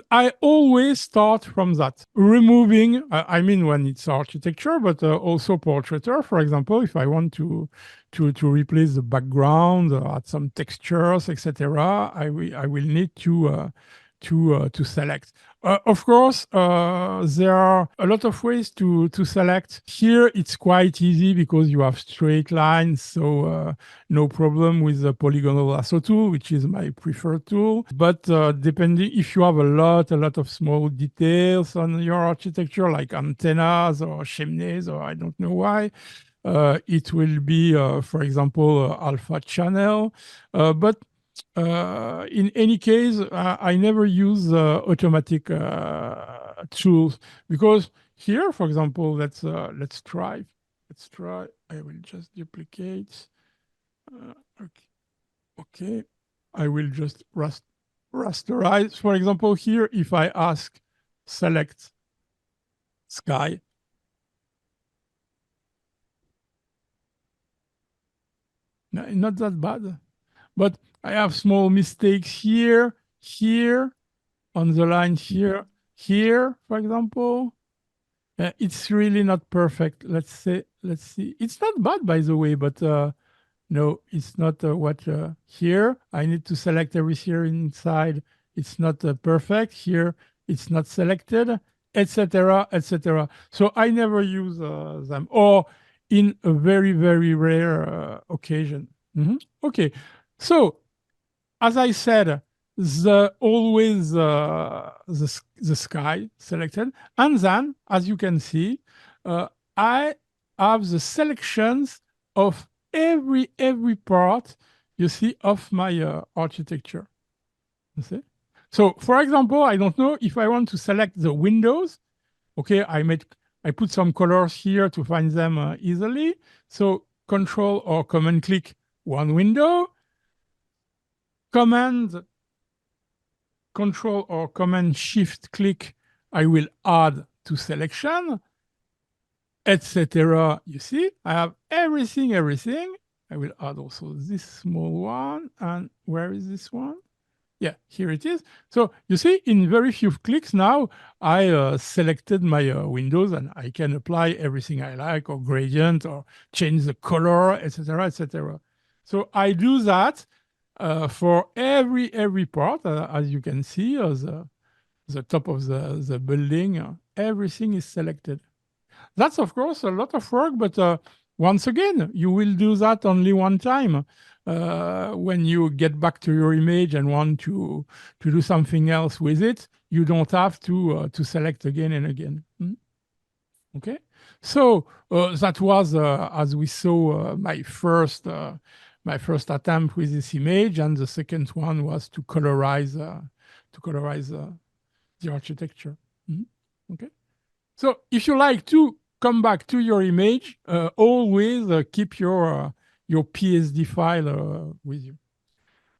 I always start from that, removing, I mean, when it's architecture, but also portraiture. For example, if I want to replace the background, add some textures, etc., I will need to select. Of course, there are a lot of ways to select. Here, it's quite easy because you have straight lines, so no problem with the polygonal lasso tool, which is my preferred tool. But depending, if you have a lot of small details on your architecture, like antennas or chimneys, or I don't know why, it will be, for example, alpha channel. But in any case, I never use automatic tools, because here, for example, let's try. I will just duplicate. Okay. Okay. I will just rasterize. For example, here, if I ask select sky, no, not that bad, but I have small mistakes here, on the line here, for example. It's really not perfect. Let's see. It's not bad, by the way, but no, it's not what here. I need to select everything inside. It's not perfect. Here, it's not selected, etc., etc. So I never use them, or in a very rare occasion. Okay, so as I said, always the sky selected, and then, as you can see, I have the selections of every part, you see, of my architecture. You see? So, for example, I don't know if I want to select the windows. Okay, I put some colors here to find them easily. So, Control or Command click one window. Control or Command Shift click, I will add to selection, etc. You see, I have everything. I will add also this small one. And where is this one? Yeah, here it is. So you see, in very few clicks now, I selected my windows and I can apply everything I like, or gradient, or change the color, etc., etc. So I do that for every part, as you can see, the top of the building, everything is selected. That's, of course, a lot of work, but once again, you will do that only one time. When you get back to your image and want to do something else with it, you don't have to select again and again. Okay, so that was, as we saw, my first attempt with this image, and the second one was to colorize the architecture. Okay. So if you like to come back to your image, always keep your PSD file with you.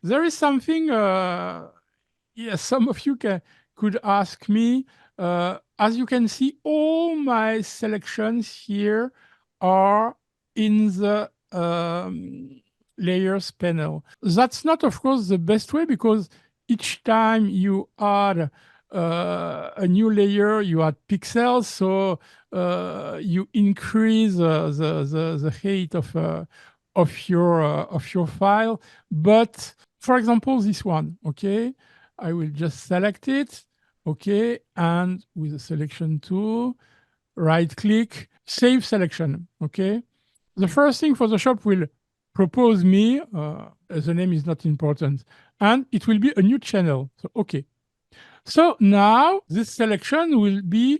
There is something, yes, some of you could ask me. As you can see, all my selections here are in the layers panel. That's not, of course, the best way, because each time you add a new layer, you add pixels, so you increase the height of your file. But for example, this one, okay, I will just select it, okay, and with the selection tool, right click, save selection, okay. The first thing Photoshop will propose me, the name is not important, and it will be a new channel. So okay. So now this selection will be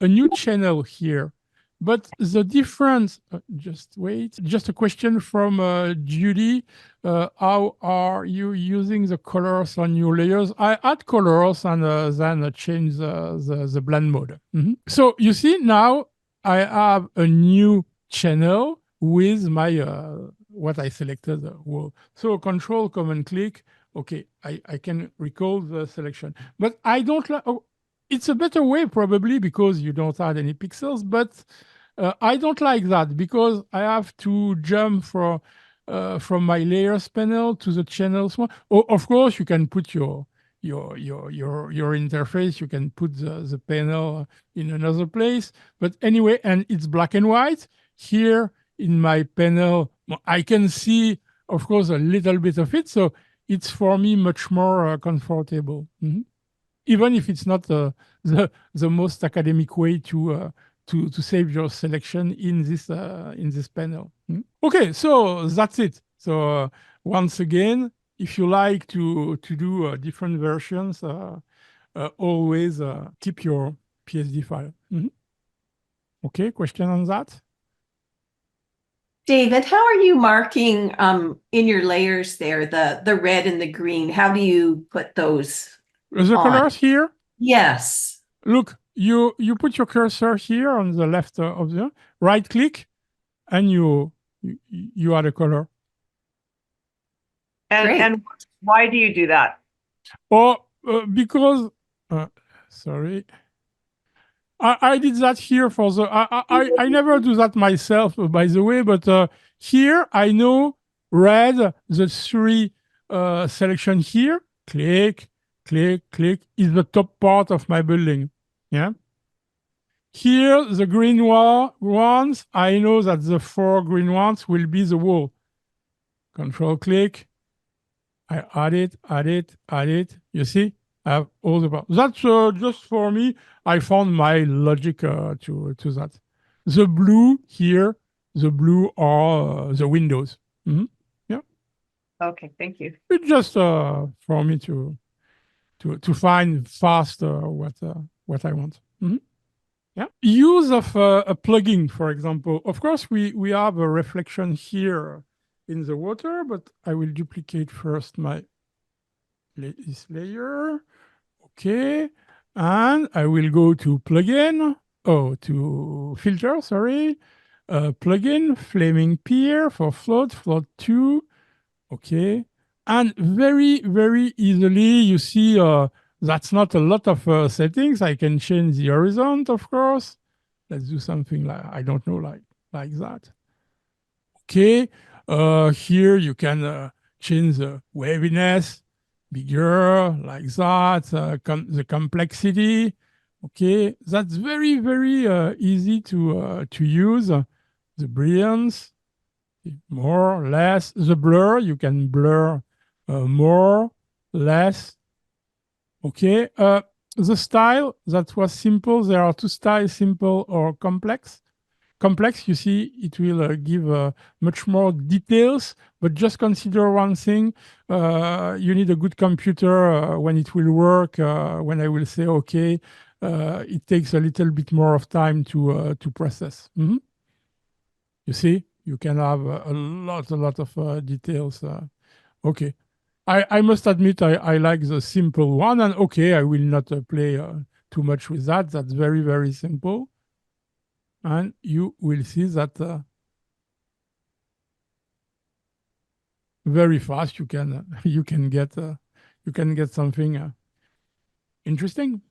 a new channel here. But the difference, just wait, just a question from Judy. How are you using the colors on your layers? I add colors and then change the blend mode. So you see now I have a new channel with my what I selected. So Control, Command, Click. Okay, I can recall the selection, but I don't like. Oh, it's a better way probably because you don't add any pixels, but I don't like that because I have to jump from my layers panel to the channels one. Oh, of course, you can put your interface. You can put the panel in another place, but anyway, and it's black and white here in my panel. I can see, of course, a little bit of it, so it's for me much more comfortable, even if it's not the most academic way to save your selection in this panel. Okay, so that's it. So once again, if you like to do different versions, always keep your PSD file. Okay, question on that? David, how are you marking in your layers there, the red and the green? How do you put those The on? colors here? Yes. Look, you put your cursor here on the left of the right click, and you add a color. Great. And why do you do that? Or because, sorry, I did that here for the. I never do that myself, by the way. But here I know red, the three selection here. Click, click, click is the top part of my building. Yeah. Here, the green ones, I know that the 4 green ones will be the wall. Control click. I add it, add it, add it. You see, I have all the parts. That's just for me. I found my logic to that. The blue here, the blue are the windows. Yeah. Okay, thank you. It's just for me to find fast what I want. Yeah. Use of a plugin, for example. Of course, we have a reflection here in the water, but I will duplicate first this layer. Okay. And I will go to plugin. Oh, to filter, sorry. Plugin, flaming pier for float 2. Okay. And very, very easily, you see that's not a lot of settings. I can change the horizon, of course. Let's do something like, I don't know, like that. Okay. Here you can change the waviness, bigger, like that, the complexity. Okay, that's very, very easy to use. The brilliance, more, less. The blur, you can blur more, less. Okay, the style, that was simple. There are two styles, simple or complex. Complex, you see, it will give much more details, but just consider one thing. You need a good computer when it will work, when I will say, okay, it takes a little bit more of time to process. You see, you can have a lot of details. Okay. I must admit, I like the simple one, and okay, I will not play too much with that. That's very, very simple. And you will see that very fast you can you can get something interesting.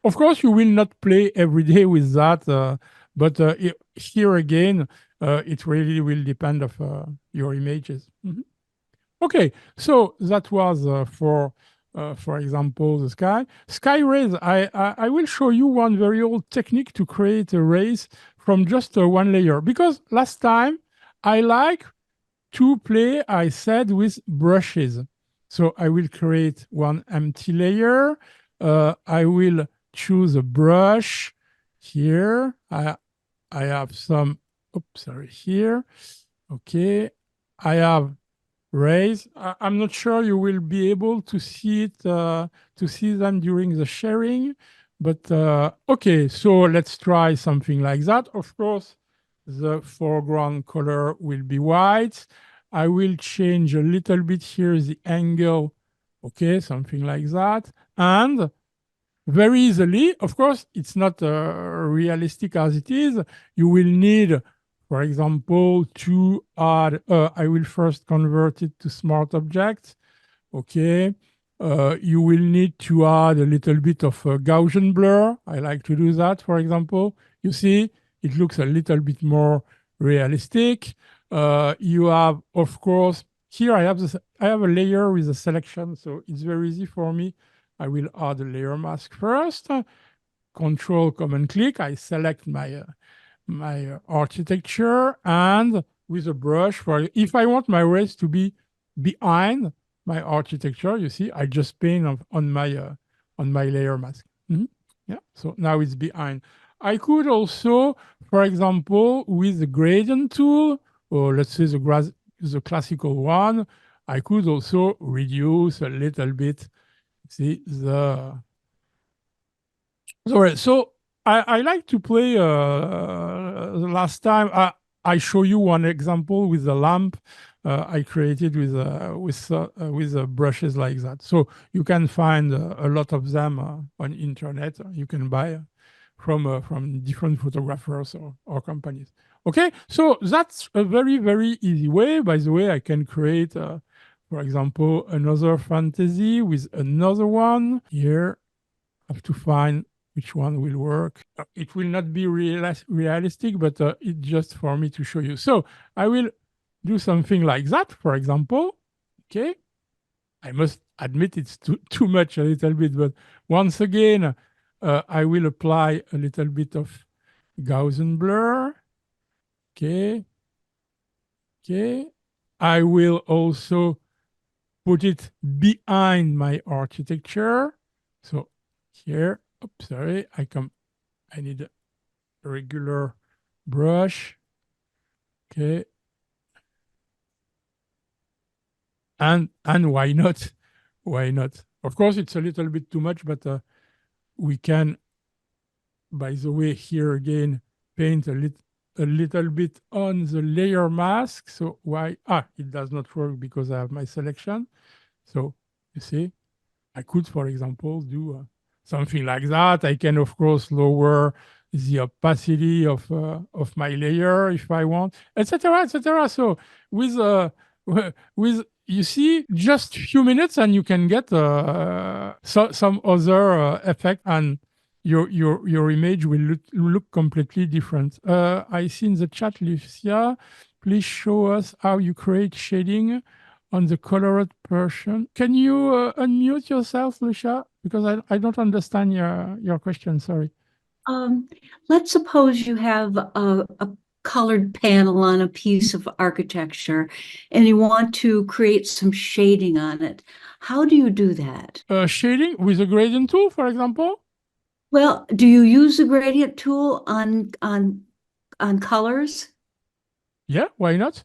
Of course, you will not play every day with that, but here again, it really will depend of your images. Okay, so that was for example, the sky rays. I will show you one very old technique to create a rays from just one layer, because last time I like to play, I said, with brushes. So I will create one empty layer. I will choose a brush here. I have some, oops, sorry, here. Okay, I have rays. I'm not sure you will be able to see it, to see them during the sharing, but okay, so let's try something like that. Of course, the foreground color will be white. I will change a little bit here the angle, okay, something like that. And very easily, of course, it's not realistic as it is. You will need, for example, to add, I will first convert it to smart objects. Okay. You will need to add a little bit of Gaussian blur. I like to do that, for example. You see, it looks a little bit more realistic. You have, of course, here I have a layer with a selection, so it's very easy for me. I will add a layer mask first. Control, Command, click. I select my architecture, and with a brush, for if I want my rays to be behind my architecture, you see, I just paint on my layer mask. Yeah, so now it's behind. I could also, for example, with the gradient tool, or let's say the classical one, I could also reduce a little bit. See sorry. So I like to play. The last time I show you one example with a lamp I created with brushes like that. So you can find a lot of them on internet. You can buy from different photographers or companies. Okay, so that's a very, very easy way. By the way, I can create, for example, another fantasy with another one. Here, I have to find which one will work. It will not be realistic, but it's just for me to show you. So I will do something like that, for example. Okay, I must admit it's too much a little bit, but once again, I will apply a little bit of Gaussian blur. Okay. Okay. I will also put it behind my architecture. So here, oops, sorry, I need a regular brush. Okay. And why not? Why not? Of course, it's a little bit too much, but we can, by the way, here again, paint a little bit on the layer mask. So why? It does not work because I have my selection. So you see, I could, for example, do something like that. I can, of course, lower the opacity of my layer if I want, etc., etc. So with with you see, just few minutes and you can get some other effect, and your image will look completely different. I see in the chat, Lucia, please show us how you create shading on the colored portion. Can you unmute yourself, Lucia? Because I don't understand your question, sorry. Let's suppose you have a colored panel on a piece of architecture and you want to create some shading on it. How do you do that? Shading with a gradient tool, for example? Well, do you use the gradient tool on colors? Yeah, why not?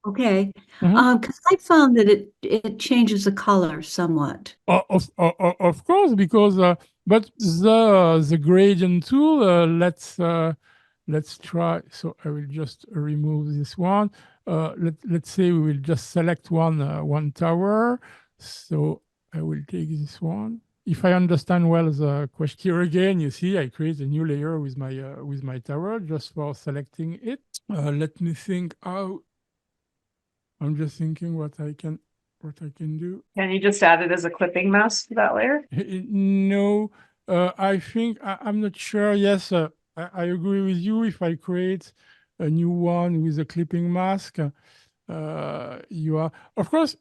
Okay. Mhm. Because I found that it changes the color somewhat. Of course, because but the gradient tool, let's try. So I will just remove this one. Let's say we will just select one tower. So I will take this one. If I understand well the question here again, you see I create a new layer with my tower just for selecting it. Let me think how. I'm just thinking what I can do. Can you just add it as a clipping mask to that layer? No, I think I'm not sure. Yes, I agree with you. If I create a new one with a clipping mask, you are, of course,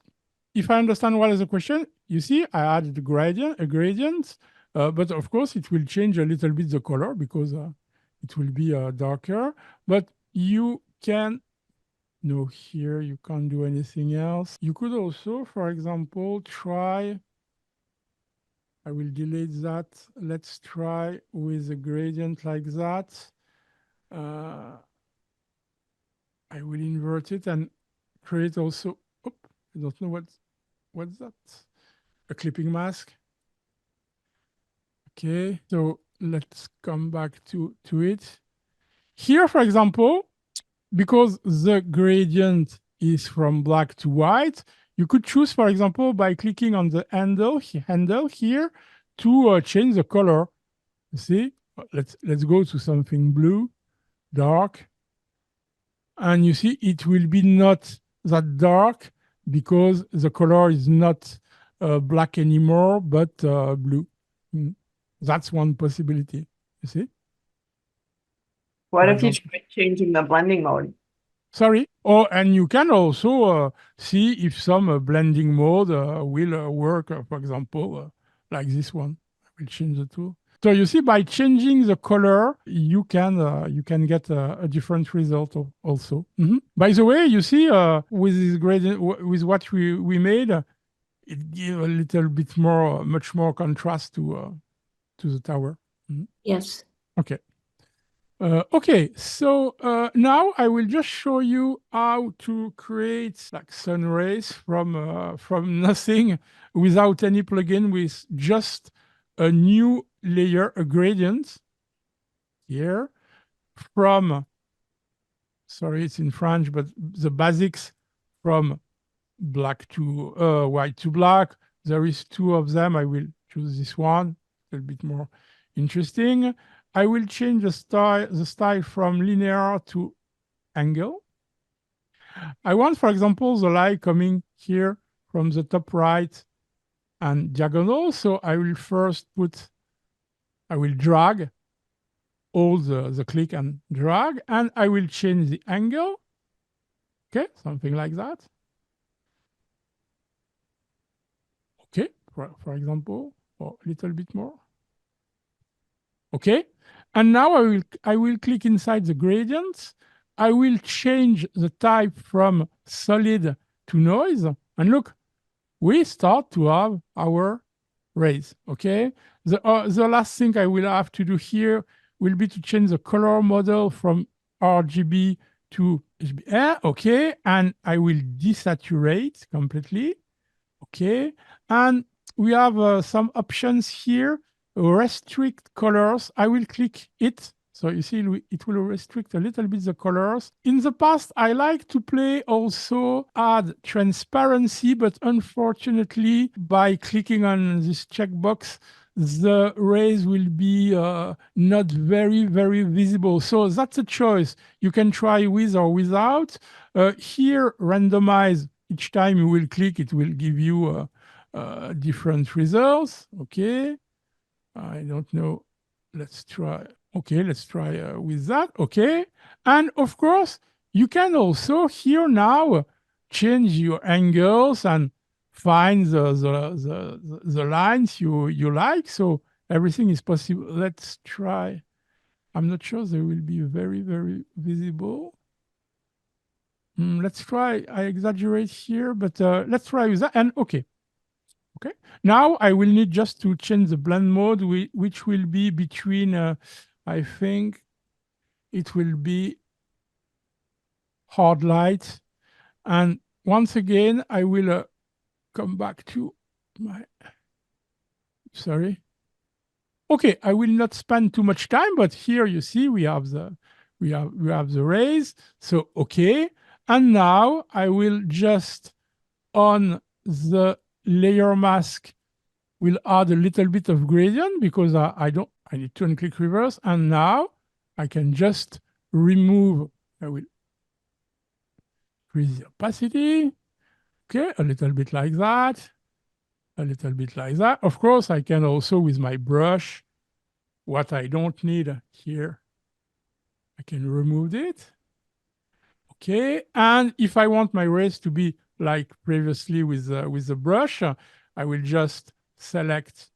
if I understand well as a question, you see, I added a gradient, but of course it will change a little bit the color because it will be darker. But you can. No, here you can't do anything else. You could also, for example, try. I will delete that. Let's try with a gradient like that. I will invert it and create also, I don't know what's that? A clipping mask. Okay, so let's come back to it. Here, for example, because the gradient is from black to white, you could choose, for example, by clicking on the handle here to change the color. You see, let's go to something blue, dark, and you see it will be not that dark because the color is not black anymore, but blue. That's one possibility. You see. What For if you example. try changing the blending mode? Sorry. Oh, and you can also see if some blending mode will work, for example, like this one. I will change the tool. So you see, by changing the color, you can get a different result also. By the way, you see, with this gradient, with what we made, it gives a little bit more, much more contrast to the tower. Yes. Okay. Okay, so now I will just show you how to create like sun rays from nothing without any plugin, with just a new layer, a gradient here from, sorry, it's in French, but the basics from black to white to black. There is two of them. I will choose this one, a little bit more interesting. I will change the style from linear to angle. I want, for example, the light coming here from the top right and diagonal. So I will first I will drag all the click and drag, and I will change the angle. Okay, something like that. Okay, for example, or a little bit more. Okay, and now I will click inside the gradients. I will change the type from solid to noise, and look, we start to have our rays. Okay, the last thing I will have to do here will be to change the color model from RGB to HDR. Okay, and I will desaturate completely. Okay, and we have some options here. Restrict colors. I will click it. So you see, it will restrict a little bit the colors. In the past, I like to play also add transparency, but unfortunately, by clicking on this checkbox, the rays will be not very, very visible. So that's a choice. You can try with or without. Here, randomize. Each time you will click, it will give you different results. Okay. I don't know. Let's try. Okay, let's try with that. Okay. And of course, You can also here now change your angles and find the lines you like. So everything is possible. Let's try. I'm not sure they will be very, very visible. Let's try. I exaggerate here, but let's try with that. And okay. Okay. Now I will need just to change the blend mode, which will be between, I think it will be hard light. And once again, I will come back to my, sorry. Okay, I will not spend too much time, but here you see we have the rays. So okay, and now I will just on the layer mask will add a little bit of gradient because I need to unclick reverse, and now I can just remove. I will increase the opacity. Okay, a little bit like that, a little bit like that. Of course, I can also with my brush. What I don't need here, I can remove it. Okay, and if I want my rays to be like previously with the brush, I will just select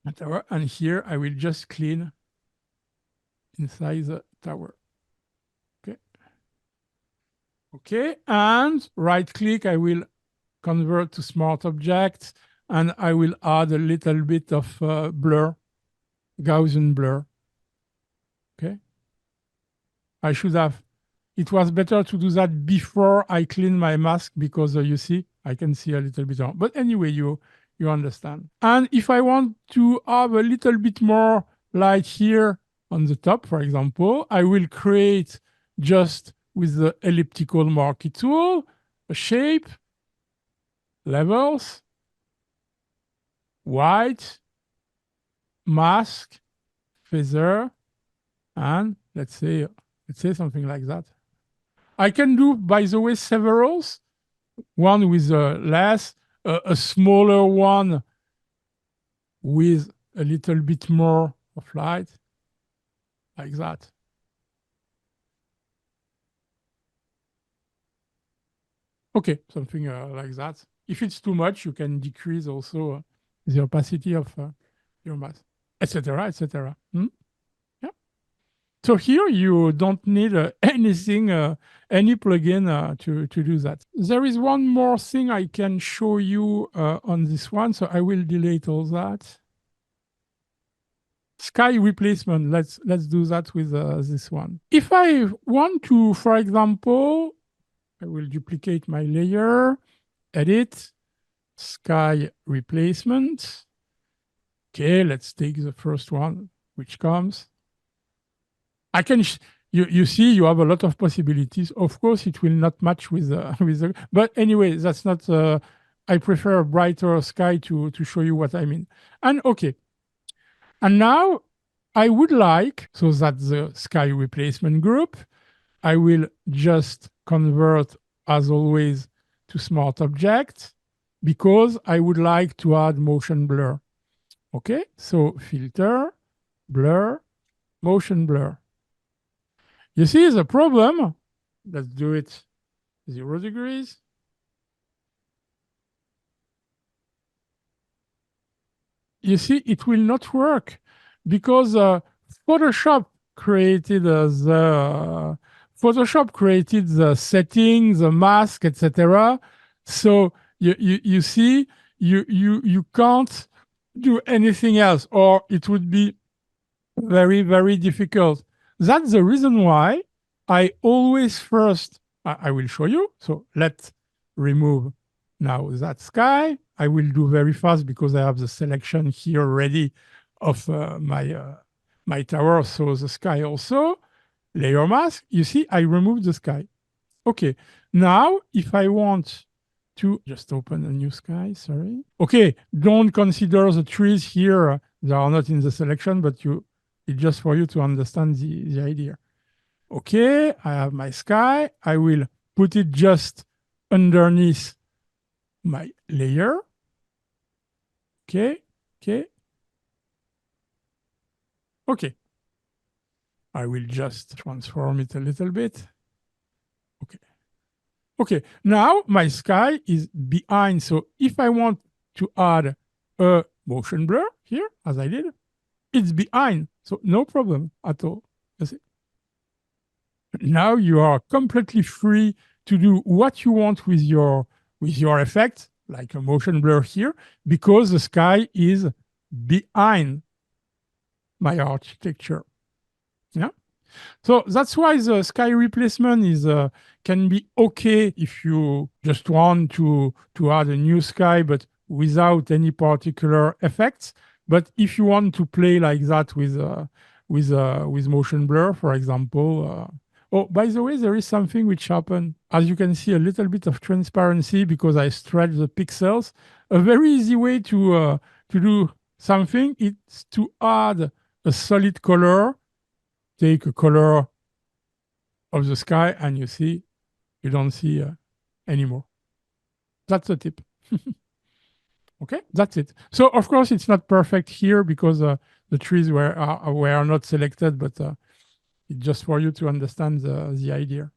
a tower, and here I will just clean inside the tower. Okay. Okay, and right click, I will convert to smart objects, and I will add a little bit of blur, Gaussian blur. Okay. I should have, it was better to do that before I clean my mask because you see, I can see a little bit more. But anyway, you understand. And if I want to have a little bit more light here on the top, for example, I will create just with the elliptical marquee tool, a shape, levels, white, mask, feather, and let's say something like that. I can do, by the way, severals. One with less, a smaller one with a little bit more of light, like that. Okay, something like that. If it's too much, you can decrease also the opacity of your mask, etc., etc. Yeah. So here you don't need anything, any plugin to do that. There is one more thing I can show you on this one, so I will delete all that. Sky replacement. Let's do that with this one. If I want to, for example, I will duplicate my layer, edit, sky replacement. Okay, let's take the first one, which comes. I can, you see, you have a lot of possibilities. Of course, it will not match with the, but anyway, that's not, I prefer a brighter sky to show you what I mean. And okay. And now I would like, so that the sky replacement group, I will just convert, as always, to smart object because I would like to add motion blur. Okay, so filter, blur, motion blur. You see the problem? Let's do it 0 degrees. You see, it will not work because Photoshop created the settings, the mask, etc. So you see, you can't do anything else, or it would be very, very difficult. That's the reason why I always first, I will show you. So let's remove now that sky. I will do very fast because I have the selection here ready of my tower. So the sky also, layer mask. You see, I removed the sky. Okay, now if I want to just open a new sky, sorry. Okay, don't consider the trees here. They are not in the selection, but it's just for you to understand the idea. Okay, I have my sky. I will put it just underneath my layer. Okay, okay. Okay. I will just transform it a little bit. Okay, now my sky is behind. So if I want to add a motion blur here, as I did, it's behind. So no problem at all. You see? Now you are completely free to do what you want with your effect, like a motion blur here, because the sky is behind my architecture. Yeah. So that's why the sky replacement is can be okay if you just want to add a new sky, but without any particular effects. But if you want to play like that with motion blur, for example. Oh, by the way, there is something which happened. As you can see, a little bit of transparency because I stretch the pixels. A very easy way to do something is to add a solid color. Take a color of the sky and you don't see anymore. That's the tip. Okay, that's it. So of course it's not perfect here because the trees were not selected, but it's just for you to understand the idea.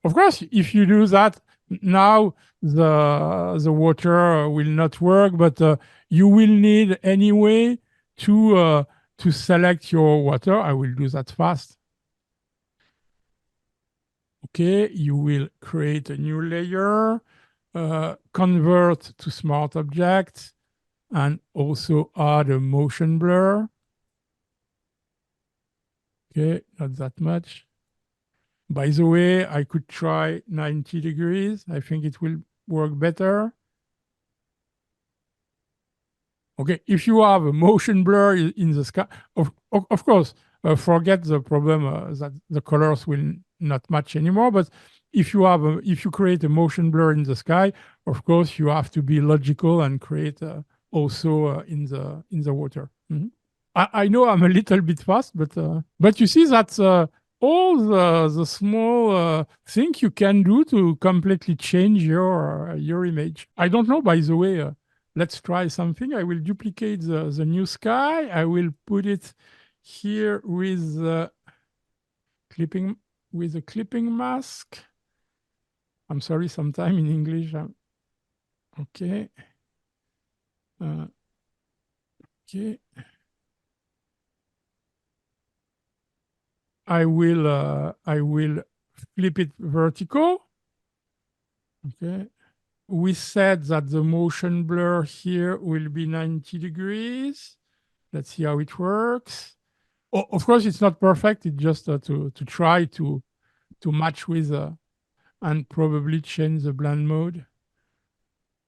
Of course, if you do that now, the water will not work, but you will need anyway to select your water. I will do that fast. Okay, you will create a new layer, convert to smart object, and also add a motion blur. Okay, not that much. By the way, I could try 90 degrees. I think it will work better. Okay, if you have a motion blur in the sky, of course, forget the problem that the colors will not match anymore. But if you create a motion blur in the sky, of course, you have to be logical and create also in the water. Mhm. I know I'm a little bit fast, but you see that all the small things you can do to completely change your image. I don't know, by the way. Let's try something. I will duplicate the new sky. I will put it here with a clipping mask. I'm sorry, sometime in English. Okay. Okay. I will flip it vertical. Okay. We said that the motion blur here will be 90 degrees. Let's see how it works. Oh, of course, it's not perfect. It's just to try to match with and probably change the blend mode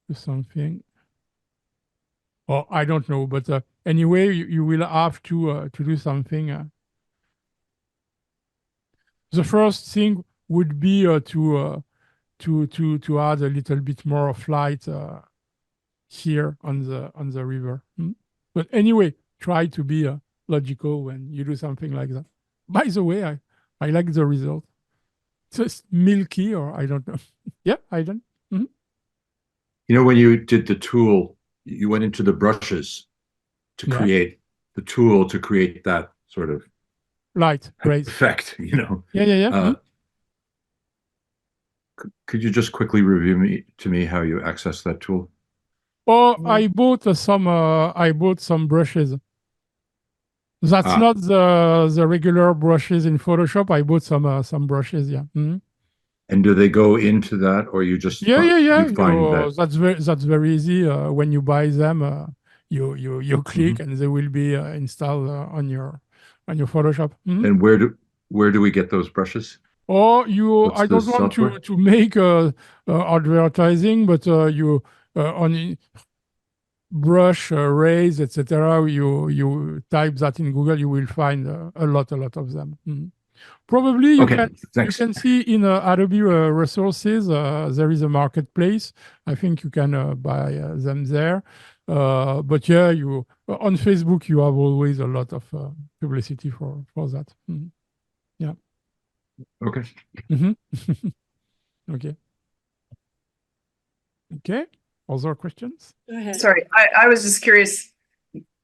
to something. Or I don't know, but anyway, you will have to do something. The first thing would be to add a little bit more of light here on the river. But anyway, try to be logical when you do something like that. By the way, I like the result. It's just milky, or I don't know. Yeah, I don't. You know, when you did the tool, you went into the brushes to Yeah. create the tool to create that sort of Light, great. effect, you know. Yeah. Could you just quickly review to me how you access that tool? Oh, I bought some brushes. That's not the regular brushes in Photoshop. I bought some brushes. Yeah. And do they go into that, or you just Yeah. you find that? That's very easy. When you buy them, you click and they will be installed on your Photoshop. And where do we get those brushes? Or What's I the don't want software? to make advertising, but you on brush, raise, etc. You type that in Google, you will find a lot of them. Probably you Okay, thanks. can see in Adobe resources there is a marketplace. I think you can buy them there. But yeah, you on Facebook you have always a lot of publicity for that. Yeah. Okay. Okay. Okay. Other questions? Go ahead. Sorry, I was just curious.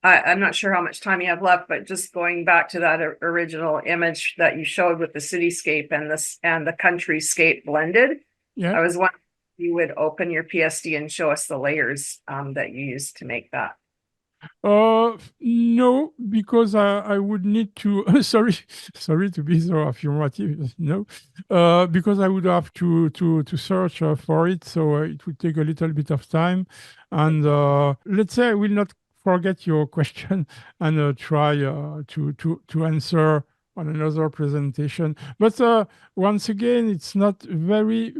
I'm not sure how much time you have left, but just going back to that original image that you showed with the cityscape and the countryscape blended. Yeah. I was wondering if you would open your PSD and show us the layers that you used to make that. No, because I would need to. Sorry to be so affirmative. No, because I would have to search for it, so it would take a little bit of time. And let's say I will not forget your question and try to answer on another presentation. But once again, it's not very.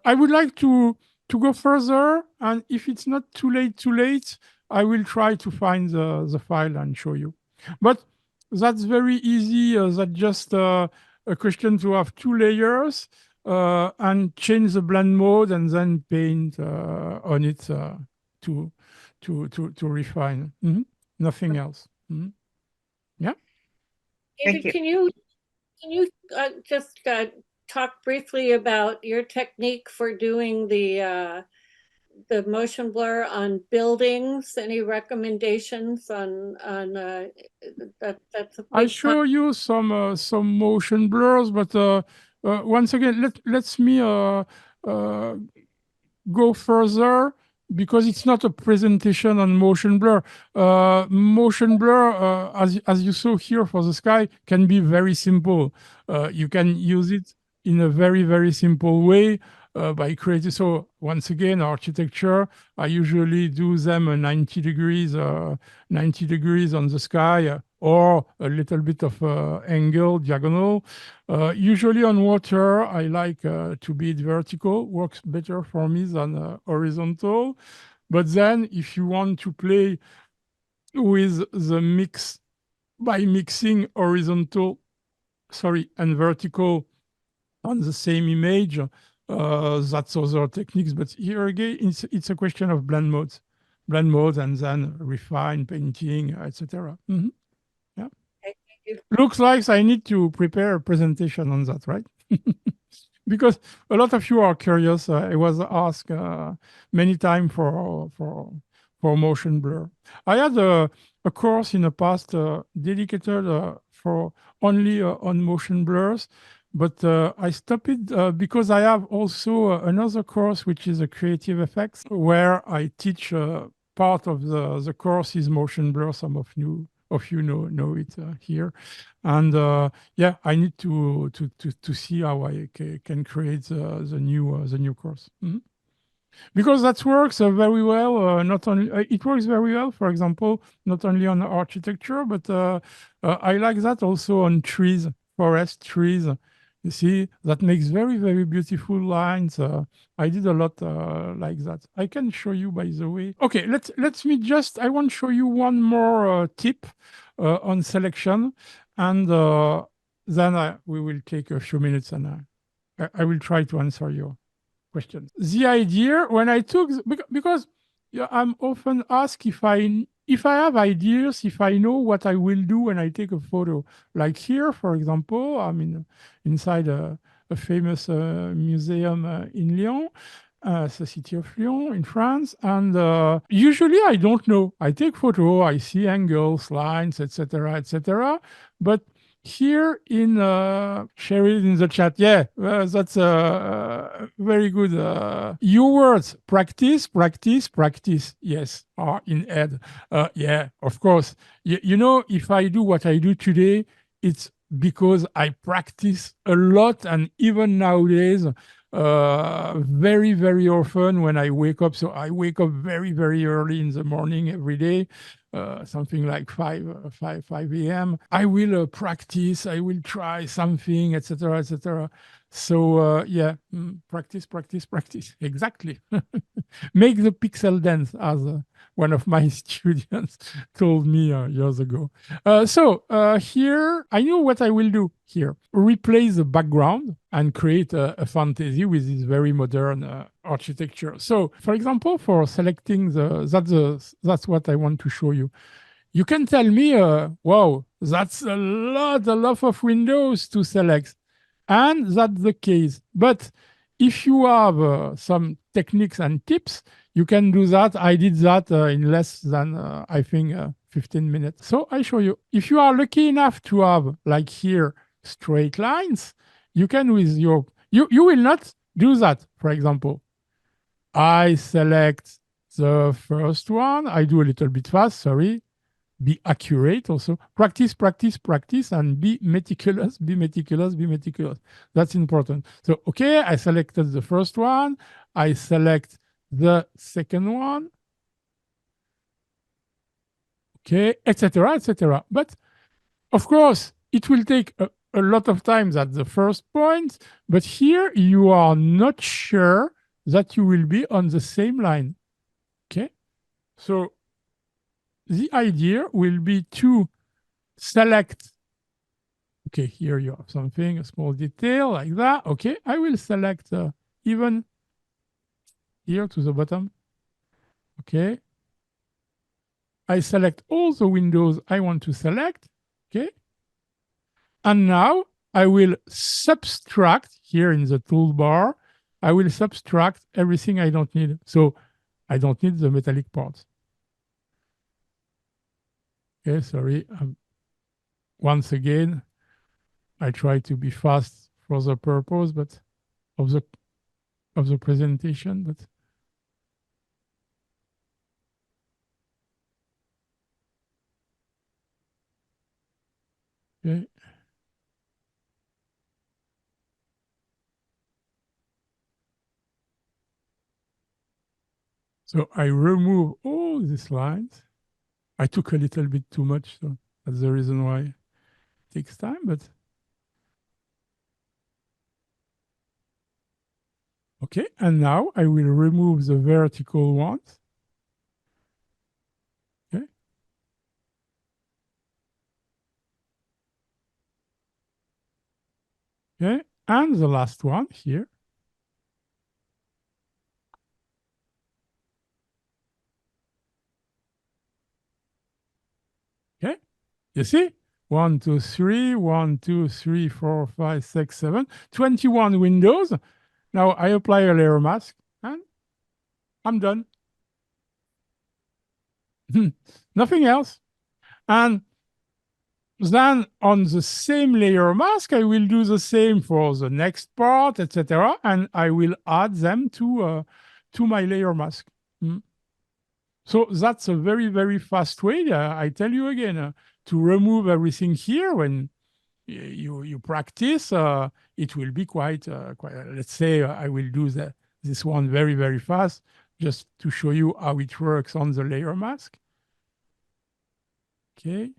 I would like to go further, and if it's not too late, I will try to find the file and show you. But that's very easy. That's just a question to have 2 layers and change the blend mode and then paint on it to refine. Nothing else. Yeah. Thank David, you. can you just talk briefly about your technique for doing the motion blur on buildings? Any recommendations on that's a I big show you some motion blurs, but once again, let's me go further because it's not a presentation on motion blur. Motion blur, as you saw here for the sky, can be very simple. You can use it in a very simple way by creating. So once again, architecture, I usually do them 90 degrees on the sky or a little bit of angle, diagonal. Usually on water, I like to be vertical, works better for me than horizontal. But then if you want to play with the mix by mixing horizontal, and vertical on the same image, that's other techniques. But here again, it's a question of blend modes, and then refine, painting, etc. Yeah. Thank you. Looks like I need to prepare a presentation on that, right? Because a lot of you are curious. I was asked many times for motion blur. I had a course in the past dedicated for only on motion blurs, but I stopped it because I have also another course which is a creative effects where I teach part of the course is motion blur. Some of you know it here, and yeah, I need to see how I can create the new course. Because that works very well. Not only it works very well, for example, not only on architecture, but I like that also on trees, forest trees. You see, that makes very beautiful lines. I did a lot like that. I can show you, by the way. Okay, I want to show you one more tip on selection, and then we will take a few minutes and I will try to answer your question. The idea when I took, because yeah, I'm often asked if I have ideas, if I know what I will do when I take a photo. Like here, for example, I'm inside a famous museum in Lyon, the city of Lyon in France. And usually I don't know. I take photo, I see angles, lines, etc. But here in share it in the chat. Yeah, that's very good. Your words, practice. Yes, are in head. Yeah, of course. You know, if I do what I do today, it's because I practice a lot, and even nowadays, very often when I wake up. So I wake up very early in the morning every day. Something like 5 a.m. I will practice. I will try something, etc. So yeah, practice. Exactly. Make the pixel dance, as one of my students told me years ago. So here, I know what I will do here. Replace the background and create a fantasy with this very modern architecture. So, for example, for selecting that's what I want to show you. You can tell me, wow, that's a lot of windows to select. And that's the case. But if you have some techniques and tips, you can do that. I did that in less than, I think, 15 minutes. So I show you. If you are lucky enough to have, like here, straight lines, you can with your, you will not do that, for example. I select the first one. I do a little bit fast, sorry. Be accurate also. Practice, practice, practice, and be meticulous, be meticulous, be meticulous. That's important. So, okay, I selected the first one. I select the second one. Okay, etc., etc. But of course, it will take a lot of time at the first point, but here you are not sure that you will be on the same line. Okay, so the idea will be to select. Okay, here you have something, a small detail like that. Okay, I will select even here to the bottom. Okay, I select all the windows I want to select. Okay, and now I will subtract here in the toolbar. I will subtract everything I don't need. So I don't need the metallic parts. Okay, sorry. Once again, I try to be fast for the purpose, but of the presentation, but okay. So I remove all these lines. I took a little bit too much, so that's the reason why it takes time, but okay. And now I will remove the vertical ones. Okay. Okay. And the last one here. Okay. You see? 1, 2, 3, 1, 2, 3, 4, 5, 6, 7, 21 windows. Now I apply a layer mask and I'm done. Nothing else. And then on the same layer mask, I will do the same for the next part, etc. And I will add them to my layer mask. So that's a very, very fast way. I tell you again, to remove everything here when you practice, it will be quite let's say I will do this one very, very fast just to show you how it works on the layer mask. Okay.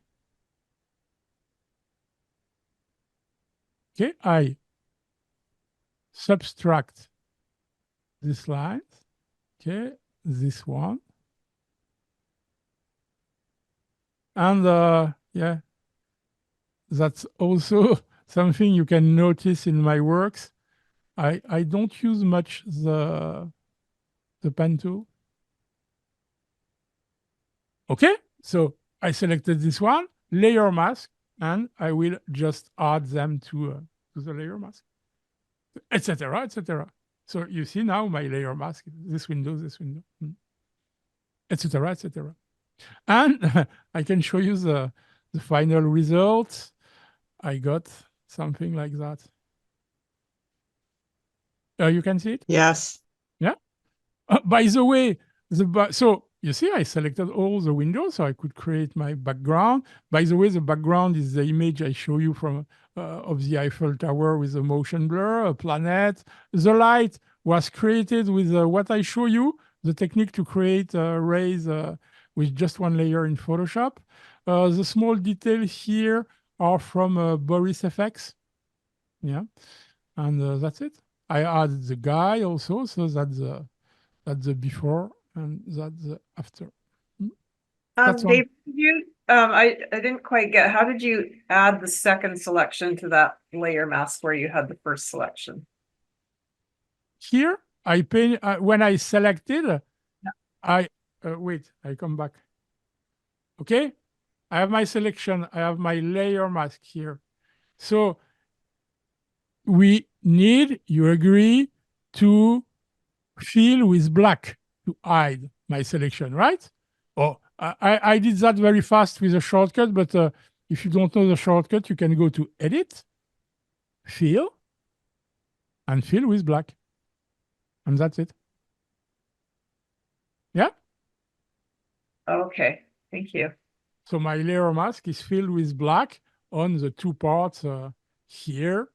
Okay, I subtract this line. Okay, this one. And yeah, that's also something you can notice in my works. I don't use much the pen tool. Okay, so I selected this one, layer mask, and I will just add them to the layer mask, etc., etc. So you see now my layer mask, this window, etc., etc. And I can show you the final result. I got something like that. You can see it? Yes. Yeah. By the way, so you see, I selected all the windows so I could create my background. By the way, the background is the image I show you from of the Eiffel Tower with a motion blur, a planet. The light was created with what I show you, the technique to create rays with just one layer in Photoshop. The small details here are from Boris FX. Yeah, and that's it. I added the guy also, so that's the before and that's the after. That's Dave, I didn't quite get, how did you add the second selection to that layer mask where you had the first selection? Here, I paint, when I selected, wait, I come back. Okay, I have my selection, I have my layer mask here. So we need, you agree, to fill with black to hide my selection, right? Oh, I did that very fast with a shortcut, but if you don't know the shortcut, you can go to Edit, Fill, and fill with black. And that's it. Yeah? Okay, thank you. So my layer mask is filled with black on the two parts here,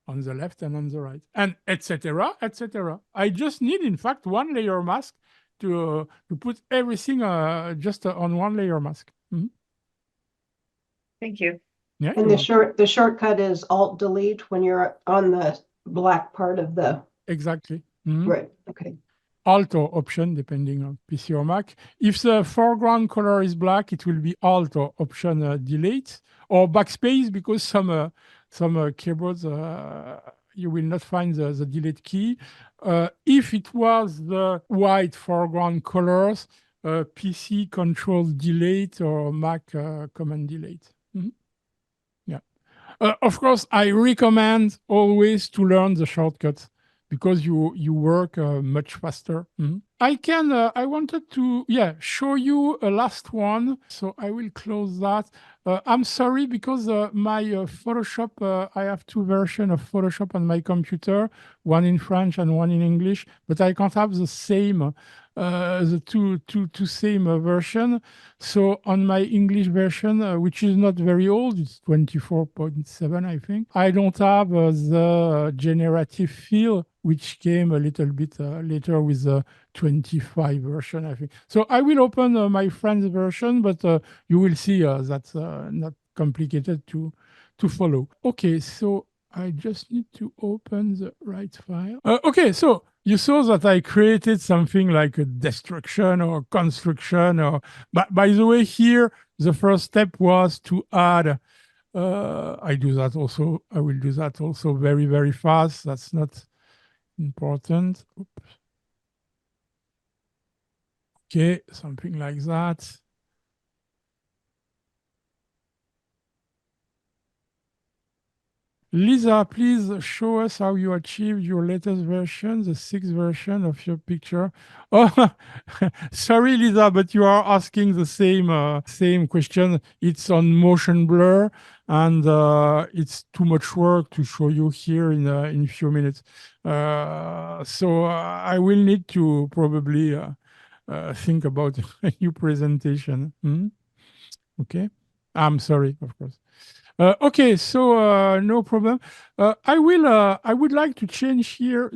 on the left and on the right, and etc., etc. I just need, in fact, one layer mask to put everything just on one layer mask. Mhm. Thank you. Yeah, And you're the shortcut is Alt Delete when you're on the black part of the, exactly. Mhm. right, okay. Alt or Option, depending on PC or Mac. If the foreground color is black, it will be Alt or Option Delete, or Backspace, because some keyboards you will not find the delete key. If it was the white foreground colors, PC Control Delete or Mac Command Delete. Mhm. Yeah. Of course, I recommend always to learn the shortcuts because you work much faster. Mhm. I wanted to show you a last one, so I will close that. I'm sorry because my Photoshop, I have two versions of Photoshop on my computer, one in French and one in English, but I can't have the same the two same version. So on my English version, which is not very old, it's 24.7, I think, I don't have the generative fill, which came a little bit later with the 25 version, I think. So I will open my friend's version, but you will see that's not complicated to follow. Okay, so I just need to open the right file. Okay, so you saw that I created something like a destruction or construction. Or, but by the way, here the first step was to add. I do that also. I will do that also very, very fast. That's not important. Oops. Okay, something like that. Lisa, please show us how you achieved your latest version, the 6th version of your picture. Oh, sorry, Lisa, but you are asking the same question. It's on motion blur, and it's too much work to show you here in a few minutes. So I will need to probably think about a new presentation. Okay, I'm sorry, of course. Okay, so no problem. I would like to change here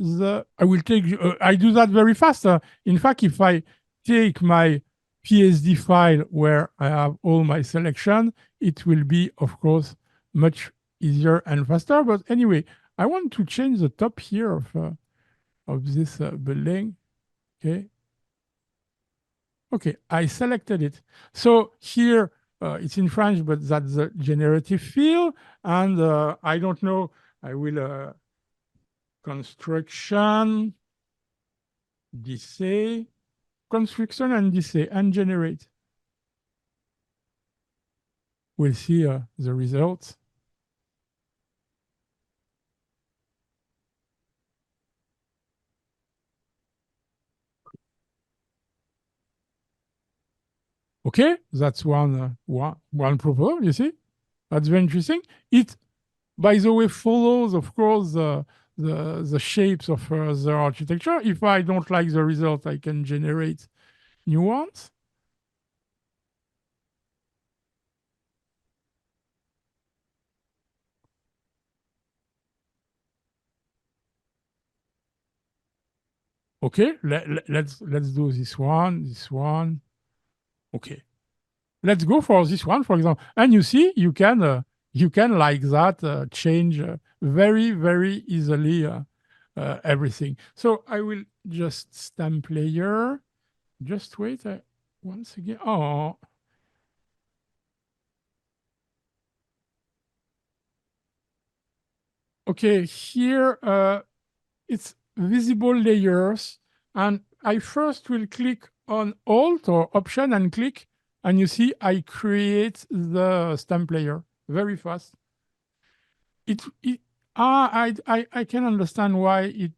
I will take, I do that very fast. In fact, if I take my PSD file where I have all my selection, it will be, of course, much easier and faster. But anyway, I want to change the top here of this building. Okay. Okay, I selected it. So here, it's in French, but that's the generative field. And I don't know, I will construction, DC, construction and DC, and generate. We'll see the results. Okay, that's one proposal, you see? That's very interesting. It, by the way, follows, of course, the shapes of the architecture. If I don't like the result, I can generate new ones. Okay, let's do this one. Okay, let's go for this one, for example. And you see, you can like that change very, very easily everything. So I will just stamp layer. Just wait once again. Oh, okay. Here it's visible layers, and I first will click on Alt or Option and click, and you see I create the stamp layer very fast. I can understand why it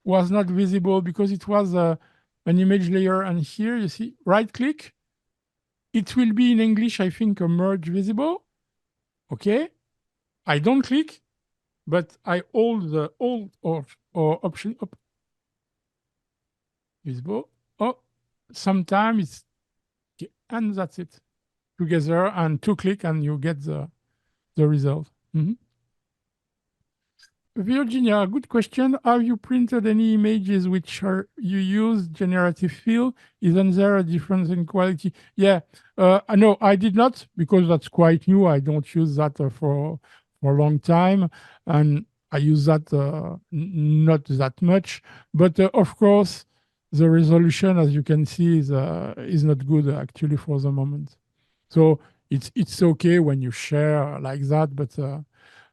was not visible, because it was an image layer. And here you see, right click, it will be in English, I think, a merge visible. Okay. I don't click, but I hold the Alt or Option up. Visible. Oh, sometimes it's, okay, and that's it. Together and two click and you get the result. Mhm. Virginia, good question. Have you printed any images which are you use generative fill? Isn't there a difference in quality? Yeah, no, I did not, because that's quite new. I don't use that for a long time, and I use that not that much. But of course, the resolution, as you can see, is not good actually for the moment. So it's okay when you share like that, but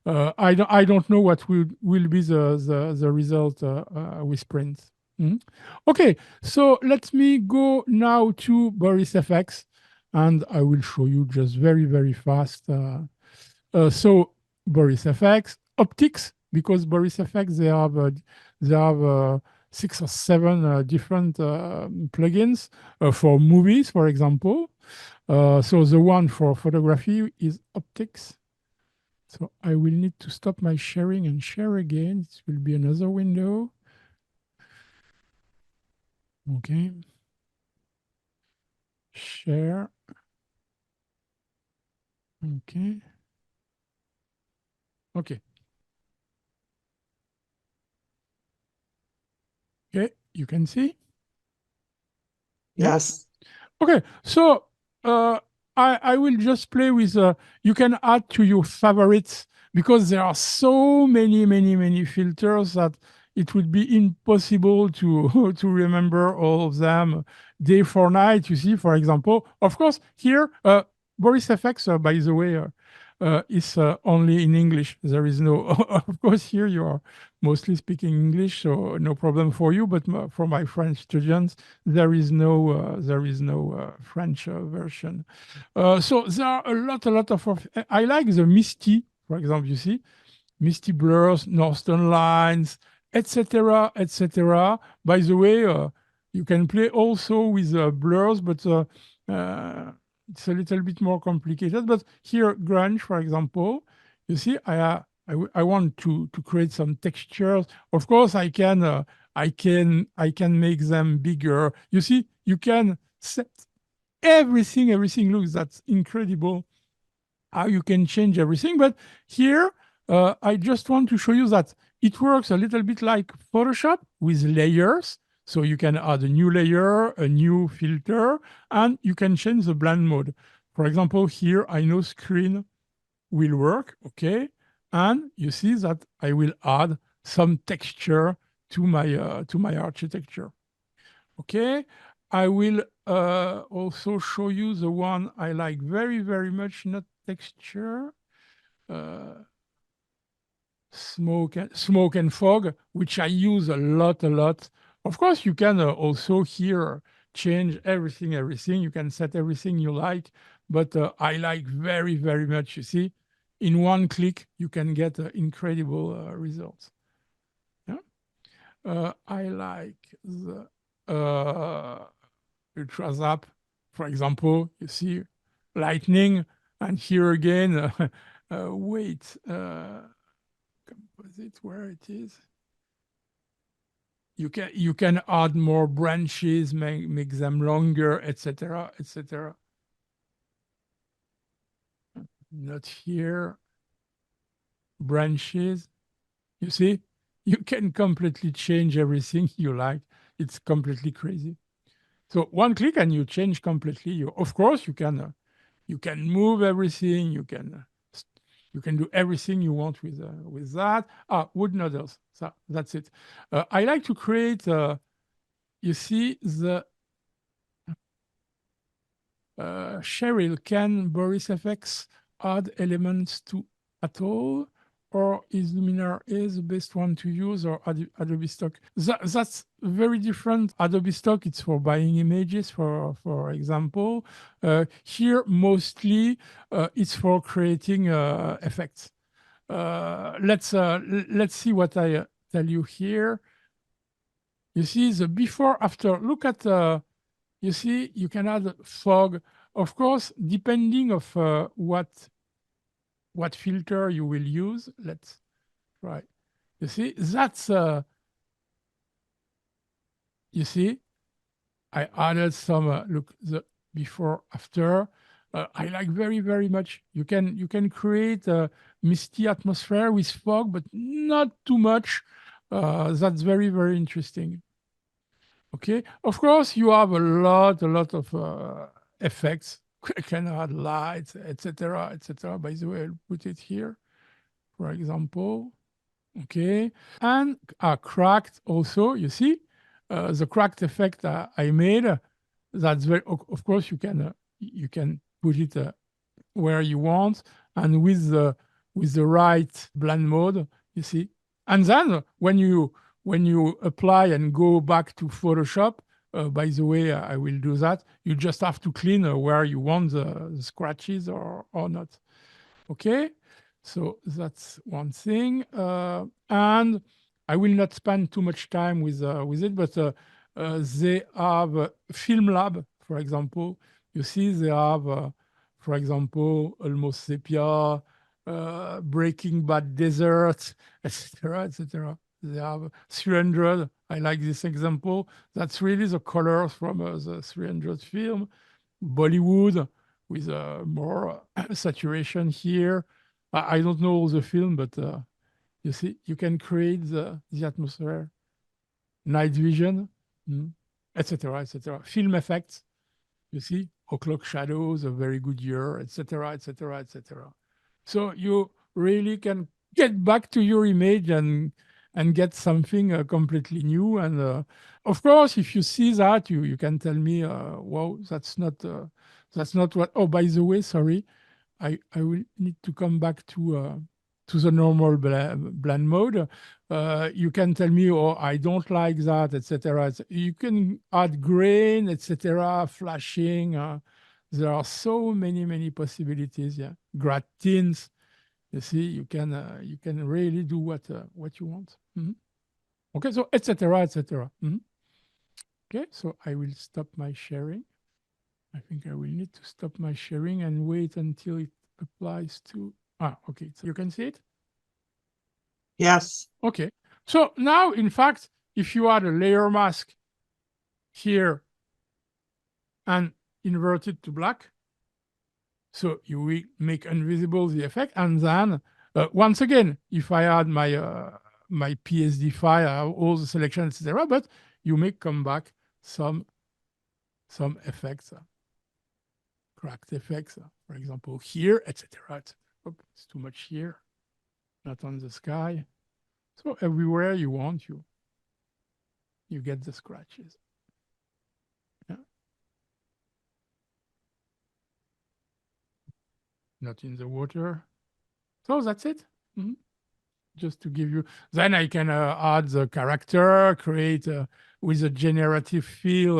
I don't know what will be the result with print. Mhm. Okay, so let me go now to Boris FX, and I will show you just very fast. So Boris FX, optics, because Boris FX they have 6 or 7 different plugins for movies, for example. So the one for photography is optics. So I will need to stop my sharing and share again. It will be another window. Okay. Share. Okay. Okay. Okay, you can see? Yeah. Yes. Okay, so I will just play with, you can add to your favorites, because there are so many filters that it would be impossible to to remember all of them day for night. You see, for example, of course, here, Boris FX, by the way, is only in English. There is no, of course, here you are mostly speaking English, so no problem for you. But for my French students, there is no French version. So there are a lot of. I like the Misty, for example. You see, Misty blurs, northern lines, etc., etc. By the way, you can play also with blurs, but it's a little bit more complicated. But here, grunge, for example, you see, I want to create some textures. Of course, I can make them bigger. You see, you can set everything. Everything looks, that's incredible how you can change everything. But here, I just want to show you that it works a little bit like Photoshop with layers. So you can add a new layer, a new filter, and you can change the blend mode. For example, here I know screen will work, okay? And you see that I will add some texture to my architecture. Okay, I will also show you the one I like very much, not texture, smoke and fog, which I use a lot. Of course, you can also here change everything. You can set everything you like, but I like very much. You see, in one click, you can get incredible results. Yeah, I like the Ultra Zap, for example. You see, lightning, and here again, wait. Composite, where it is. You can add more branches, make them longer, etc. Not here. Branches. You see, you can completely change everything you like. It's completely crazy. So one click and you change completely. Of course, you can move everything. You can do everything you want with that. Wood noodles. So that's it. I like to create, you see, the Cheryl, can Boris FX add elements to at all? Or is Luminar A the best one to use, or Adobe Stock? That's very different. Adobe Stock, it's for buying images, for example. Here, mostly, it's for creating effects. let's see what I tell you here. You see the before after. Look at you see you can add fog. Of course, depending of what filter you will use. Let's try. You see that's you see I added some look the before after. I like very much. You can create a misty atmosphere with fog, but not too much. That's very interesting. Okay, of course you have a lot of effects. You can add lights, etc. By the way, I'll put it here, for example. Okay, and cracked also. You see the cracked effect I made. That's very. Of course, you can put it where you want, and with the right blend mode. You see, and then when you apply and go back to Photoshop, by the way, I will do that. You just have to clean where you want the scratches or not. Okay, so that's one thing. And I will not spend too much time with it, but they have Film Lab, for example. You see, they have, for example, Almost Sepia, Breaking Bad Desert, etc., etc. They have 300. I like this example. That's really the colors from the 300 film. Bollywood with more saturation here. I don't know all the film, but you see, you can create the atmosphere, night vision, etc., etc. Film effects, you see, o'clock shadows, a very good year, etc., etc., etc. So you really can get back to your image and get something completely new. And of course, if you see that, you can tell me, wow, that's not what. Oh, by the way, sorry, I will need to come back to the normal blend mode. You can tell me, oh, I don't like that, etc. You can add grain, etc., flashing. There are so many possibilities. Yeah, gratins. You see, you can really do what you want. Okay, so etc. etc. Okay, so I will stop my sharing. I think I will need to stop my sharing and wait until it applies to. Okay, so you can see it. Yes. Okay, so now, in fact, if you add a layer mask here and invert it to black, so you will make invisible the effect. And then, once again, if I add my PSD file, I have all the selections, etc., but you may come back some effects, cracked effects, for example, here, etc. Oh, it's too much here, not on the sky. So everywhere you want, you get the scratches. Yeah. Not in the water. So that's it. Just to give you, then I can add the character, create with a generative fill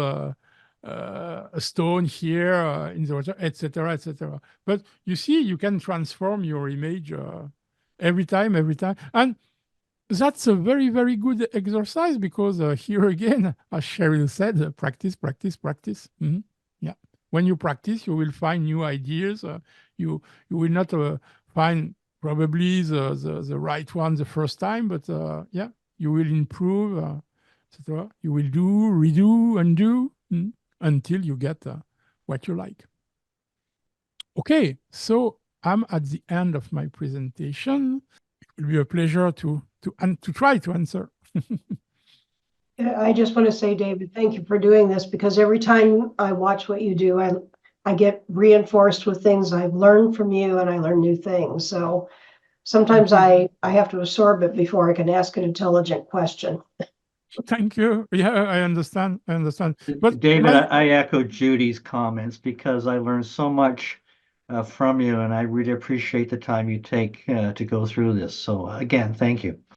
a stone here in the water, etc., etc. But you see, you can transform your image every time, and that's a very good exercise because here again, as Cheryl said, practice. Yeah, when you practice, you will find new ideas. You will not find probably the right one the first time, but yeah, you will improve, etc. You will do, redo, undo until you get what you like. Okay, so I'm at the end of my presentation. It will be a pleasure to try to answer. I just want to say, David, thank you for doing this because every time I watch what you do, I get reinforced with things I've learned from you and I learn new things. So sometimes I have to absorb it before I can ask an intelligent question. Thank you. Yeah, I understand. But David, I echo Judy's comments because I learned so much from you, and I really appreciate the time you take to go through this. So again, thank you.